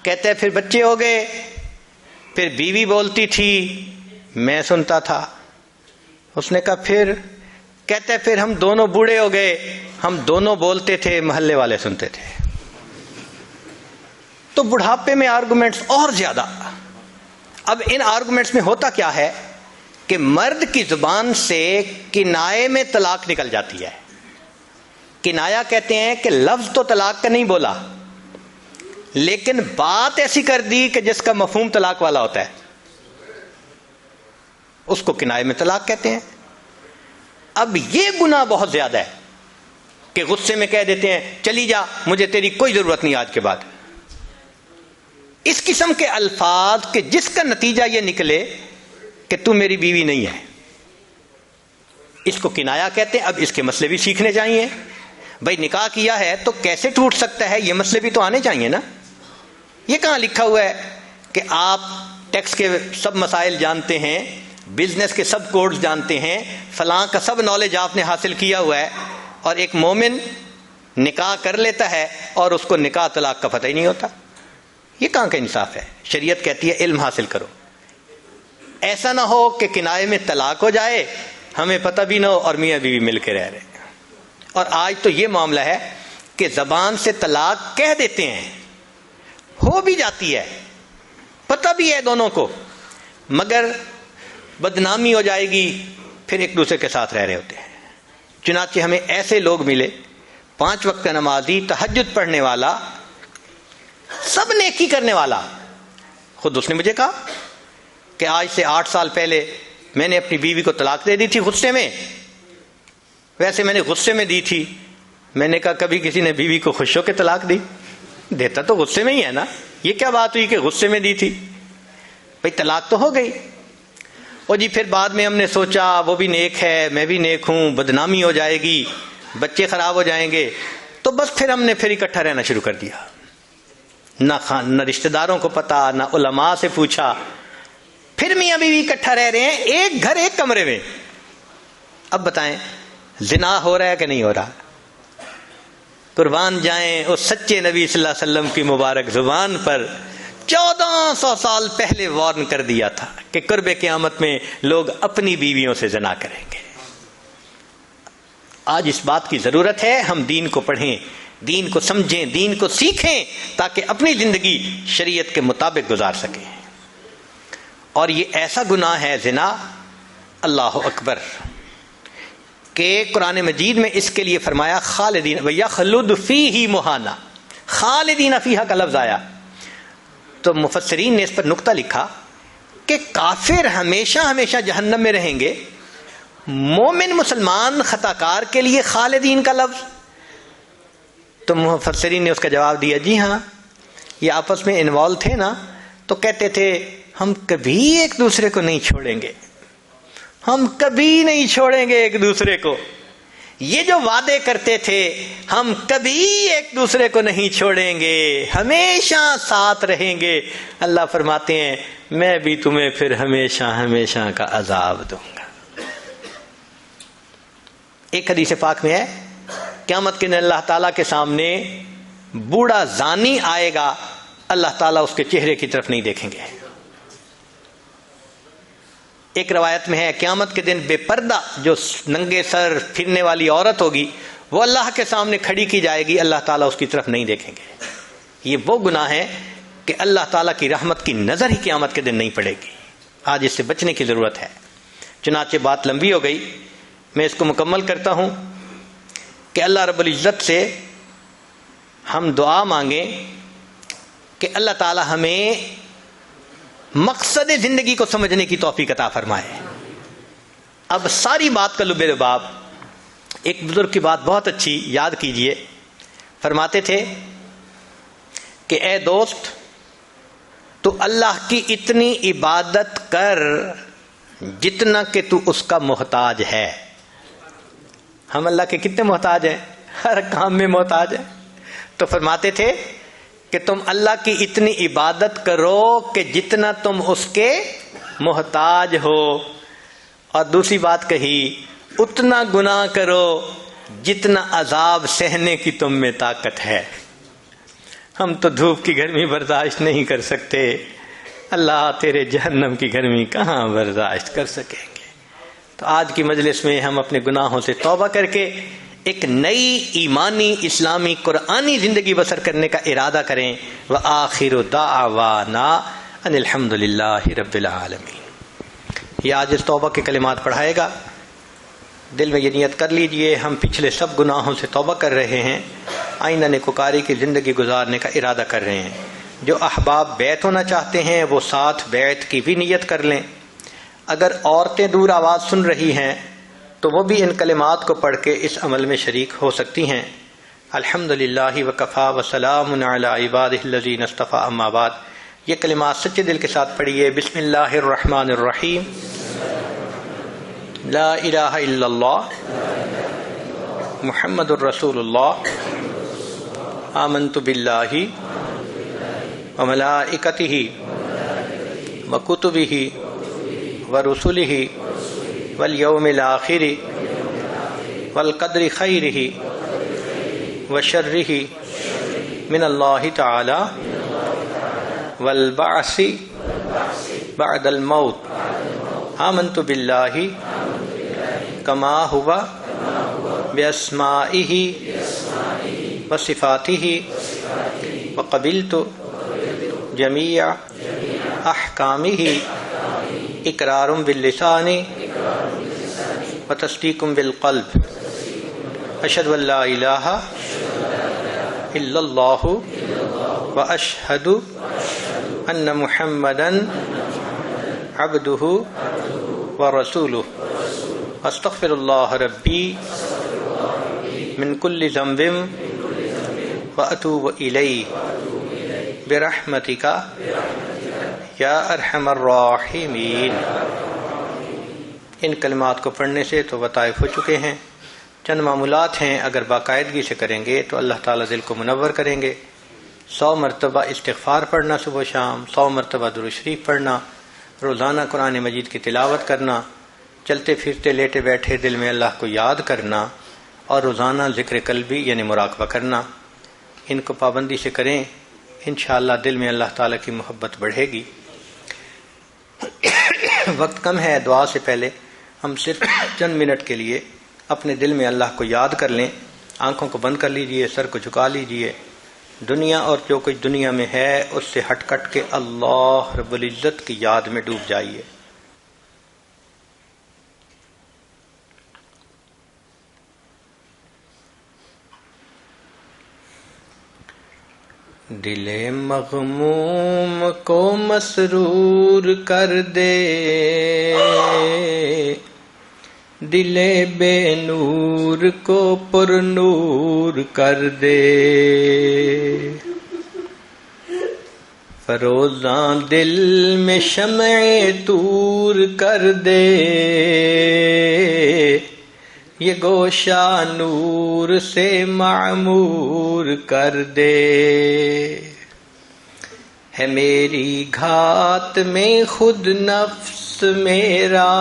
کہتے پھر بچے ہو گئے، پھر بیوی بولتی تھی میں سنتا تھا. اس نے کہا پھر؟ کہتے پھر ہم دونوں بوڑھے ہو گئے، ہم دونوں بولتے تھے محلے والے سنتے تھے. تو بڑھاپے میں آرگومنٹس اور زیادہ. اب ان آرگومنٹس میں ہوتا کیا ہے کہ مرد کی زبان سے کنائے میں طلاق نکل جاتی ہے. کنایا کہتے ہیں کہ لفظ تو طلاق کا نہیں بولا لیکن بات ایسی کر دی کہ جس کا مفہوم طلاق والا ہوتا ہے، اس کو کنائے میں طلاق کہتے ہیں. اب یہ گناہ بہت زیادہ ہے کہ غصے میں کہہ دیتے ہیں چلی جا، مجھے تیری کوئی ضرورت نہیں آج کے بعد. اس قسم کے الفاظ کہ جس کا نتیجہ یہ نکلے کہ تو میری بیوی نہیں ہے، اس کو کنایا کہتے ہیں. اب اس کے مسئلے بھی سیکھنے چاہیے. بھائی نکاح کیا ہے تو کیسے ٹوٹ سکتا ہے، یہ مسئلے بھی تو آنے چاہیے نا. یہ کہاں لکھا ہوا ہے کہ آپ ٹیکس کے سب مسائل جانتے ہیں، بزنس کے سب کوڈز جانتے ہیں، فلاں کا سب نالج آپ نے حاصل کیا ہوا ہے، اور ایک مومن نکاح کر لیتا ہے اور اس کو نکاح طلاق کا پتہ ہی نہیں ہوتا. یہ کہاں کا انصاف ہے؟ شریعت کہتی ہے علم حاصل کرو. ایسا نہ ہو کہ کنائے میں طلاق ہو جائے، ہمیں پتہ بھی نہ ہو اور میاں بیوی مل کے رہ رہے. اور آج تو یہ معاملہ ہے کہ زبان سے طلاق کہہ دیتے ہیں، ہو بھی جاتی ہے، پتہ بھی ہے دونوں کو، مگر بدنامی ہو جائے گی، پھر ایک دوسرے کے ساتھ رہ رہے ہوتے ہیں. چنانچہ ہمیں ایسے لوگ ملے، 5 وقت کا نمازی، تہجد پڑھنے والا، سب نیکی کرنے والا. خود اس نے مجھے کہا کہ آج سے 8 سال پہلے میں نے اپنی بیوی کو طلاق دے دی تھی غصے میں. ویسے میں نے غصے میں دی تھی. میں نے کہا کبھی کسی نے بیوی کو خوش ہو کے طلاق دی؟ دیتا تو غصے میں ہی ہے نا. یہ کیا بات ہوئی کہ غصے میں دی تھی؟ بھئی طلاق تو ہو گئی. اور جی پھر بعد میں ہم نے سوچا وہ بھی نیک ہے، میں بھی نیک ہوں، بدنامی ہو جائے گی، بچے خراب ہو جائیں گے، تو بس پھر ہم نے پھر اکٹھا رہنا شروع کر دیا. نہ رشتہ داروں کو پتا، نہ علماء سے پوچھا. پھر میاں بیوی اکٹھا رہ رہے ہیں، ایک گھر ایک کمرے میں. اب بتائیں زنا ہو رہا ہے کہ نہیں ہو رہا؟ قربان جائیں اس سچے نبی صلی اللہ علیہ وسلم کی مبارک زبان پر 1400 سال پہلے وارن کر دیا تھا کہ قرب قیامت میں لوگ اپنی بیویوں سے زنا کریں گے. آج اس بات کی ضرورت ہے ہم دین کو پڑھیں، دین کو سمجھیں، دین کو سیکھیں، تاکہ اپنی زندگی شریعت کے مطابق گزار سکیں. اور یہ ایسا گناہ ہے زنا، اللہ اکبر، کہ قرآن مجید میں اس کے لیے فرمایا خالدین وَيَخْلُدُ فِيهِ مُحَانَا. خالدین فیہا کا لفظ آیا تو مفسرین نے اس پر نقطہ لکھا کہ کافر ہمیشہ ہمیشہ جہنم میں رہیں گے، مومن مسلمان خطا کار کے لیے خالدین کا لفظ. تو مفسرین نے اس کا جواب دیا جی ہاں، یہ آپس میں انوالو تھے نا، تو کہتے تھے ہم کبھی ایک دوسرے کو نہیں چھوڑیں گے، ہم کبھی نہیں چھوڑیں گے ایک دوسرے کو. یہ جو وعدے کرتے تھے ہم کبھی ایک دوسرے کو نہیں چھوڑیں گے، ہمیشہ ساتھ رہیں گے، اللہ فرماتے ہیں میں بھی تمہیں پھر ہمیشہ ہمیشہ کا عذاب دوں گا. ایک حدیث پاک میں ہے قیامت کے دن اللہ تعالیٰ کے سامنے بوڑھا زانی آئے گا، اللہ تعالیٰ اس کے چہرے کی طرف نہیں دیکھیں گے. ایک روایت میں ہے قیامت کے دن بے پردہ جو ننگے سر پھرنے والی عورت ہوگی وہ اللہ کے سامنے کھڑی کی جائے گی، اللہ تعالیٰ اس کی طرف نہیں دیکھیں گے. یہ وہ گناہ ہے کہ اللہ تعالیٰ کی رحمت کی نظر ہی قیامت کے دن نہیں پڑے گی. آج اس سے بچنے کی ضرورت ہے. چنانچہ بات لمبی ہو گئی، میں اس کو مکمل کرتا ہوں کہ اللہ رب العزت سے ہم دعا مانگیں کہ اللہ تعالیٰ ہمیں مقصد زندگی کو سمجھنے کی توفیق عطا فرمائے. اب ساری بات کا لب لباب ایک بزرگ کی بات بہت اچھی یاد کیجئے. فرماتے تھے کہ اے دوست تو اللہ کی اتنی عبادت کر جتنا کہ تو اس کا محتاج ہے. ہم اللہ کے کتنے محتاج ہیں؟ ہر کام میں محتاج ہیں. تو فرماتے تھے کہ تم اللہ کی اتنی عبادت کرو کہ جتنا تم اس کے محتاج ہو. اور دوسری بات کہی اتنا گناہ کرو جتنا عذاب سہنے کی تم میں طاقت ہے. ہم تو دھوپ کی گرمی برداشت نہیں کر سکتے، اللہ تیرے جہنم کی گرمی کہاں برداشت کر سکیں گے. تو آج کی مجلس میں ہم اپنے گناہوں سے توبہ کر کے ایک نئی ایمانی اسلامی قرآنی زندگی بسر کرنے کا ارادہ کریں. وآخر دعوانا ان الحمد للہ رب العالمین. یہ آج اس توبہ کے کلمات پڑھائے گا. دل میں یہ نیت کر لیجئے ہم پچھلے سب گناہوں سے توبہ کر رہے ہیں، آئندہ نیکوکاری کی زندگی گزارنے کا ارادہ کر رہے ہیں. جو احباب بیعت ہونا چاہتے ہیں وہ ساتھ بیعت کی بھی نیت کر لیں. اگر عورتیں دور آواز سن رہی ہیں تو وہ بھی ان کلمات کو پڑھ کے اس عمل میں شریک ہو سکتی ہیں۔ الحمدللہ وکفا وسلام علی عبادہ الذین اصطفیٰ، اما بعد۔ یہ کلمات سچے دل کے ساتھ پڑھیے۔ بسم اللہ الرحمن الرحیم۔ لا الہ الا اللہ محمد الرسول اللہ، آمنت باللہ وملائکتہ وکتبہ ورسلہ والیوم الآخر والقدر خیرہ وشرہ من اللہ تعالی والبعث بعد الموت، آمنت باللہ کما ہوا باسمائہ وصفاتہ وقبلت جمیع احکامہ اقرار باللسان وتصدیق بالقلب، اشہد ان لا الہ الا اللہ واشہد ان محمدا عبدہ ورسولہ، استغفر اللہ ربی من کل ذنب واتوب الیہ برحمتک یا ارحم الراحمین۔ ان کلمات کو پڑھنے سے تو وطائف ہو چکے ہیں، چند معمولات ہیں، اگر باقاعدگی سے کریں گے تو اللہ تعالیٰ دل کو منور کریں گے۔ 100 مرتبہ استغفار پڑھنا صبح و شام، 100 مرتبہ درود شریف پڑھنا، روزانہ قرآن مجید کی تلاوت کرنا، چلتے پھرتے لیٹے بیٹھے دل میں اللہ کو یاد کرنا، اور روزانہ ذکر قلبی یعنی مراقبہ کرنا۔ ان کو پابندی سے کریں، انشاءاللہ دل میں اللہ تعالیٰ کی محبت بڑھے گی۔ وقت کم ہے، دعا سے پہلے ہم صرف چند منٹ کے لیے اپنے دل میں اللہ کو یاد کر لیں۔ آنکھوں کو بند کر لیجئے، سر کو جھکا لیجئے، دنیا اور جو کچھ دنیا میں ہے اس سے ہٹ کٹ کے اللہ رب العزت کی یاد میں ڈوب جائیے۔ دل مغموم کو مسرور کر دے، دل بے نور کو پر نور کر دے، فروزاں دل میں شمع طور کر دے، یہ گوشہ نور سے معمور کر دے، ہے میری گھات میں خود نفس میرا،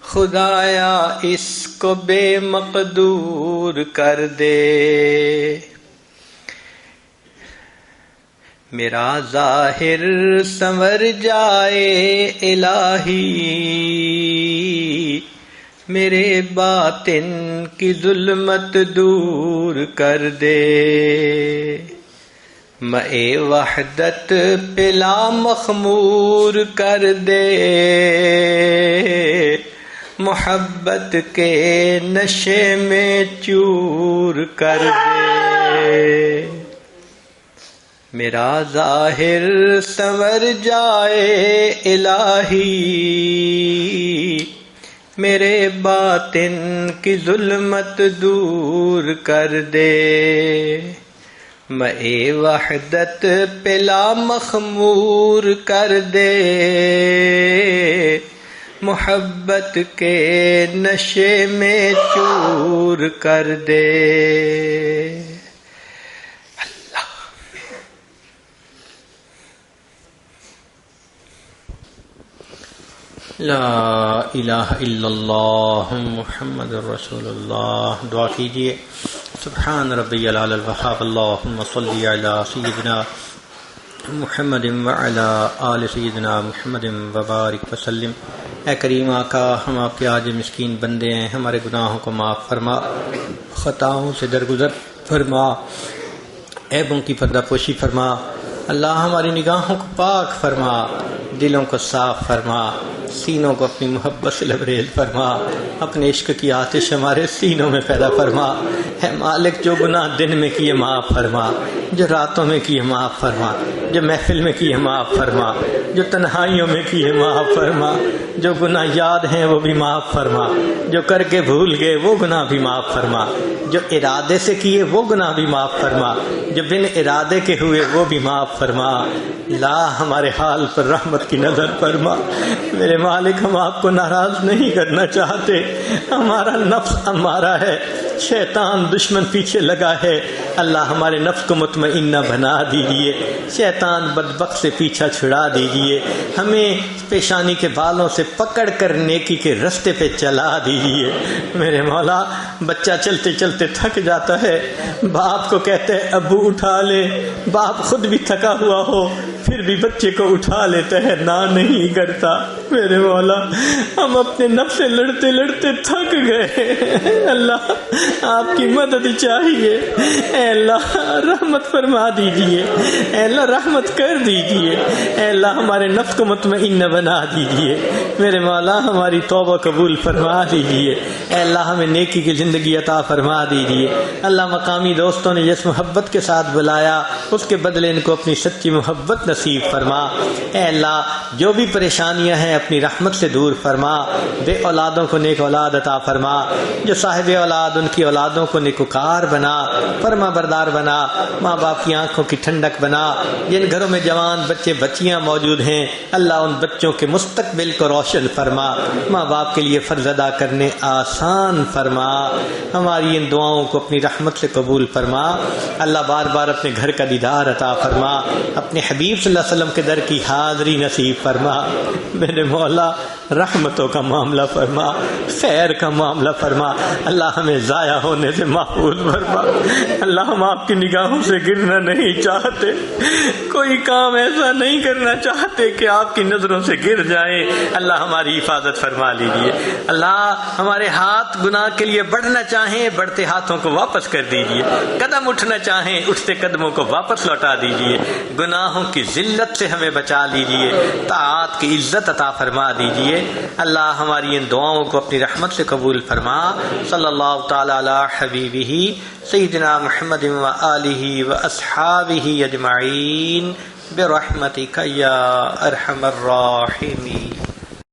خدایا اس کو بے مقدور کر دے، میرا ظاہر سنور جائے الہی، میرے باطن کی ظلمت دور کر دے، مئے وحدت پلا مخمور کر دے، محبت کے نشے میں چور کر دے، میرا ظاہر سنور جائے الہی، میرے باطن کی ظلمت دور کر دے، مئے وحدت پلا مخمور کر دے، محبت کے نشے میں چور کر دے۔ لا الہ الا اللہ محمد رسول اللہ۔ دعا کیجئے۔ سبحان ربی العلی الوہاب، اللہم صلی علی سیدنا محمد وعلی آل سیدنا محمد وبارک وسلم۔ اے کریم آقا، ہم آپ کے عاجز مسکین بندے ہیں، ہمارے گناہوں کو معاف فرما، خطاؤں سے درگزر فرما، عیبوں کی پردہ پوشی فرما۔ اللہ ہماری نگاہوں کو پاک فرما، دلوں کو صاف فرما، سینوں کو اپنی محبت سے لبریز فرما، اپنے عشق کی آتش ہمارے سینوں میں پیدا فرما۔ اے مالک جو گناہ دن میں کیے معاف فرما، جو راتوں میں کیے معاف فرما، جو محفل میں کیے معاف فرما، جو تنہائیوں میں کیے معاف فرما، جو گناہ یاد ہیں وہ بھی معاف فرما، جو کر کے بھول گئے وہ گناہ بھی معاف فرما، جو ارادے سے کیے وہ گناہ بھی معاف فرما، جو بن ارادے کے ہوئے وہ بھی معاف فرما۔ لا ہمارے حال پر رحمت کی نظر فرما۔ میرے مالک ہم آپ کو ناراض نہیں کرنا چاہتے، ہمارا نفس امارہ ہے، شیطان دشمن پیچھے لگا ہے، اللہ ہمارے نفس کو مطمئنہ بنا دیجئے، شیطان بدبخت سے پیچھا چھڑا دیجئے، ہمیں پیشانی کے بالوں سے پکڑ کر نیکی کے رستے پہ چلا دیجئے۔ میرے مولا بچہ چلتے چلتے تھک جاتا ہے، باپ کو کہتے ہے ابو اٹھا لے، باپ خود بھی تھکا ہوا ہو پھر بھی بچے کو اٹھا لیتا ہے، نہ نہیں کرتا۔ میرے مولا ہم اپنے نفس سے لڑتے لڑتے تھک گئے، اللہ آپ کی مدد چاہیے، اے اللہ رحمت فرما دیجئے، اے اللہ رحمت کر دیجئے، اے اللہ ہمارے نفس کو مطمئنہ بنا دیجئے۔ میرے مولا ہماری توبہ قبول فرما دیجئے، اے اللہ ہمیں نیکی کی زندگی عطا فرما دیجئے۔ اللہ مقامی دوستوں نے جس محبت کے ساتھ بلایا اس کے بدلے ان کو اپنی سچی محبت نصیب فرما۔ اے اللہ جو بھی پریشانیاں ہیں اپنی رحمت سے دور فرما، بے اولادوں کو نیک اولاد عطا فرما، جو صاحب اولاد ان کی اولادوں کو نیکوکار بنا، فرما بردار بنا، ماں باپ کی آنکھوں کی ٹھنڈک بنا۔ جن گھروں میں جوان بچے بچیاں موجود ہیں اللہ ان بچوں کے مستقبل کو روشن فرما، ماں باپ کے لیے فرض ادا کرنے آسان فرما۔ ہماری ان دعاؤں کو اپنی رحمت سے قبول فرما۔ اللہ بار بار اپنے گھر کا دیدار عطا فرما، اپنے حبیب صلی اللہ علیہ وسلم کے در کی حاضری نصیب فرما۔ میرے مولا رحمتوں کا معاملہ فرما، خیر کا معاملہ فرما، اللہ ہمیں ضائع ہونے سے محفوظ فرما۔ اللہ ہم آپ کی نگاہوں سے گرنا نہیں چاہتے، کوئی کام ایسا نہیں کرنا چاہتے کہ آپ کی نظروں سے گر جائیں۔ اللہ ہماری حفاظت فرما لیجیے۔ اللہ ہمارے ہاتھ گناہ کے لیے بڑھنا چاہیں بڑھتے ہاتھوں کو واپس کر دیجیے، قدم اٹھنا چاہیں اٹھتے قدموں کو واپس لوٹا دیجیے، گناہوں کی ذلت سے ہمیں بچا لیجیے، طاعات کی عزت عطا فرما دیجیے۔ اللہ ہماری ان دعاؤں کو اپنی رحمت سے قبول فرما۔ صلی اللہ تعالی علی حبیبہ سیدنا محمد و آلہ و اصحابہ اجمعین برحمتک یا ارحم الراحمین۔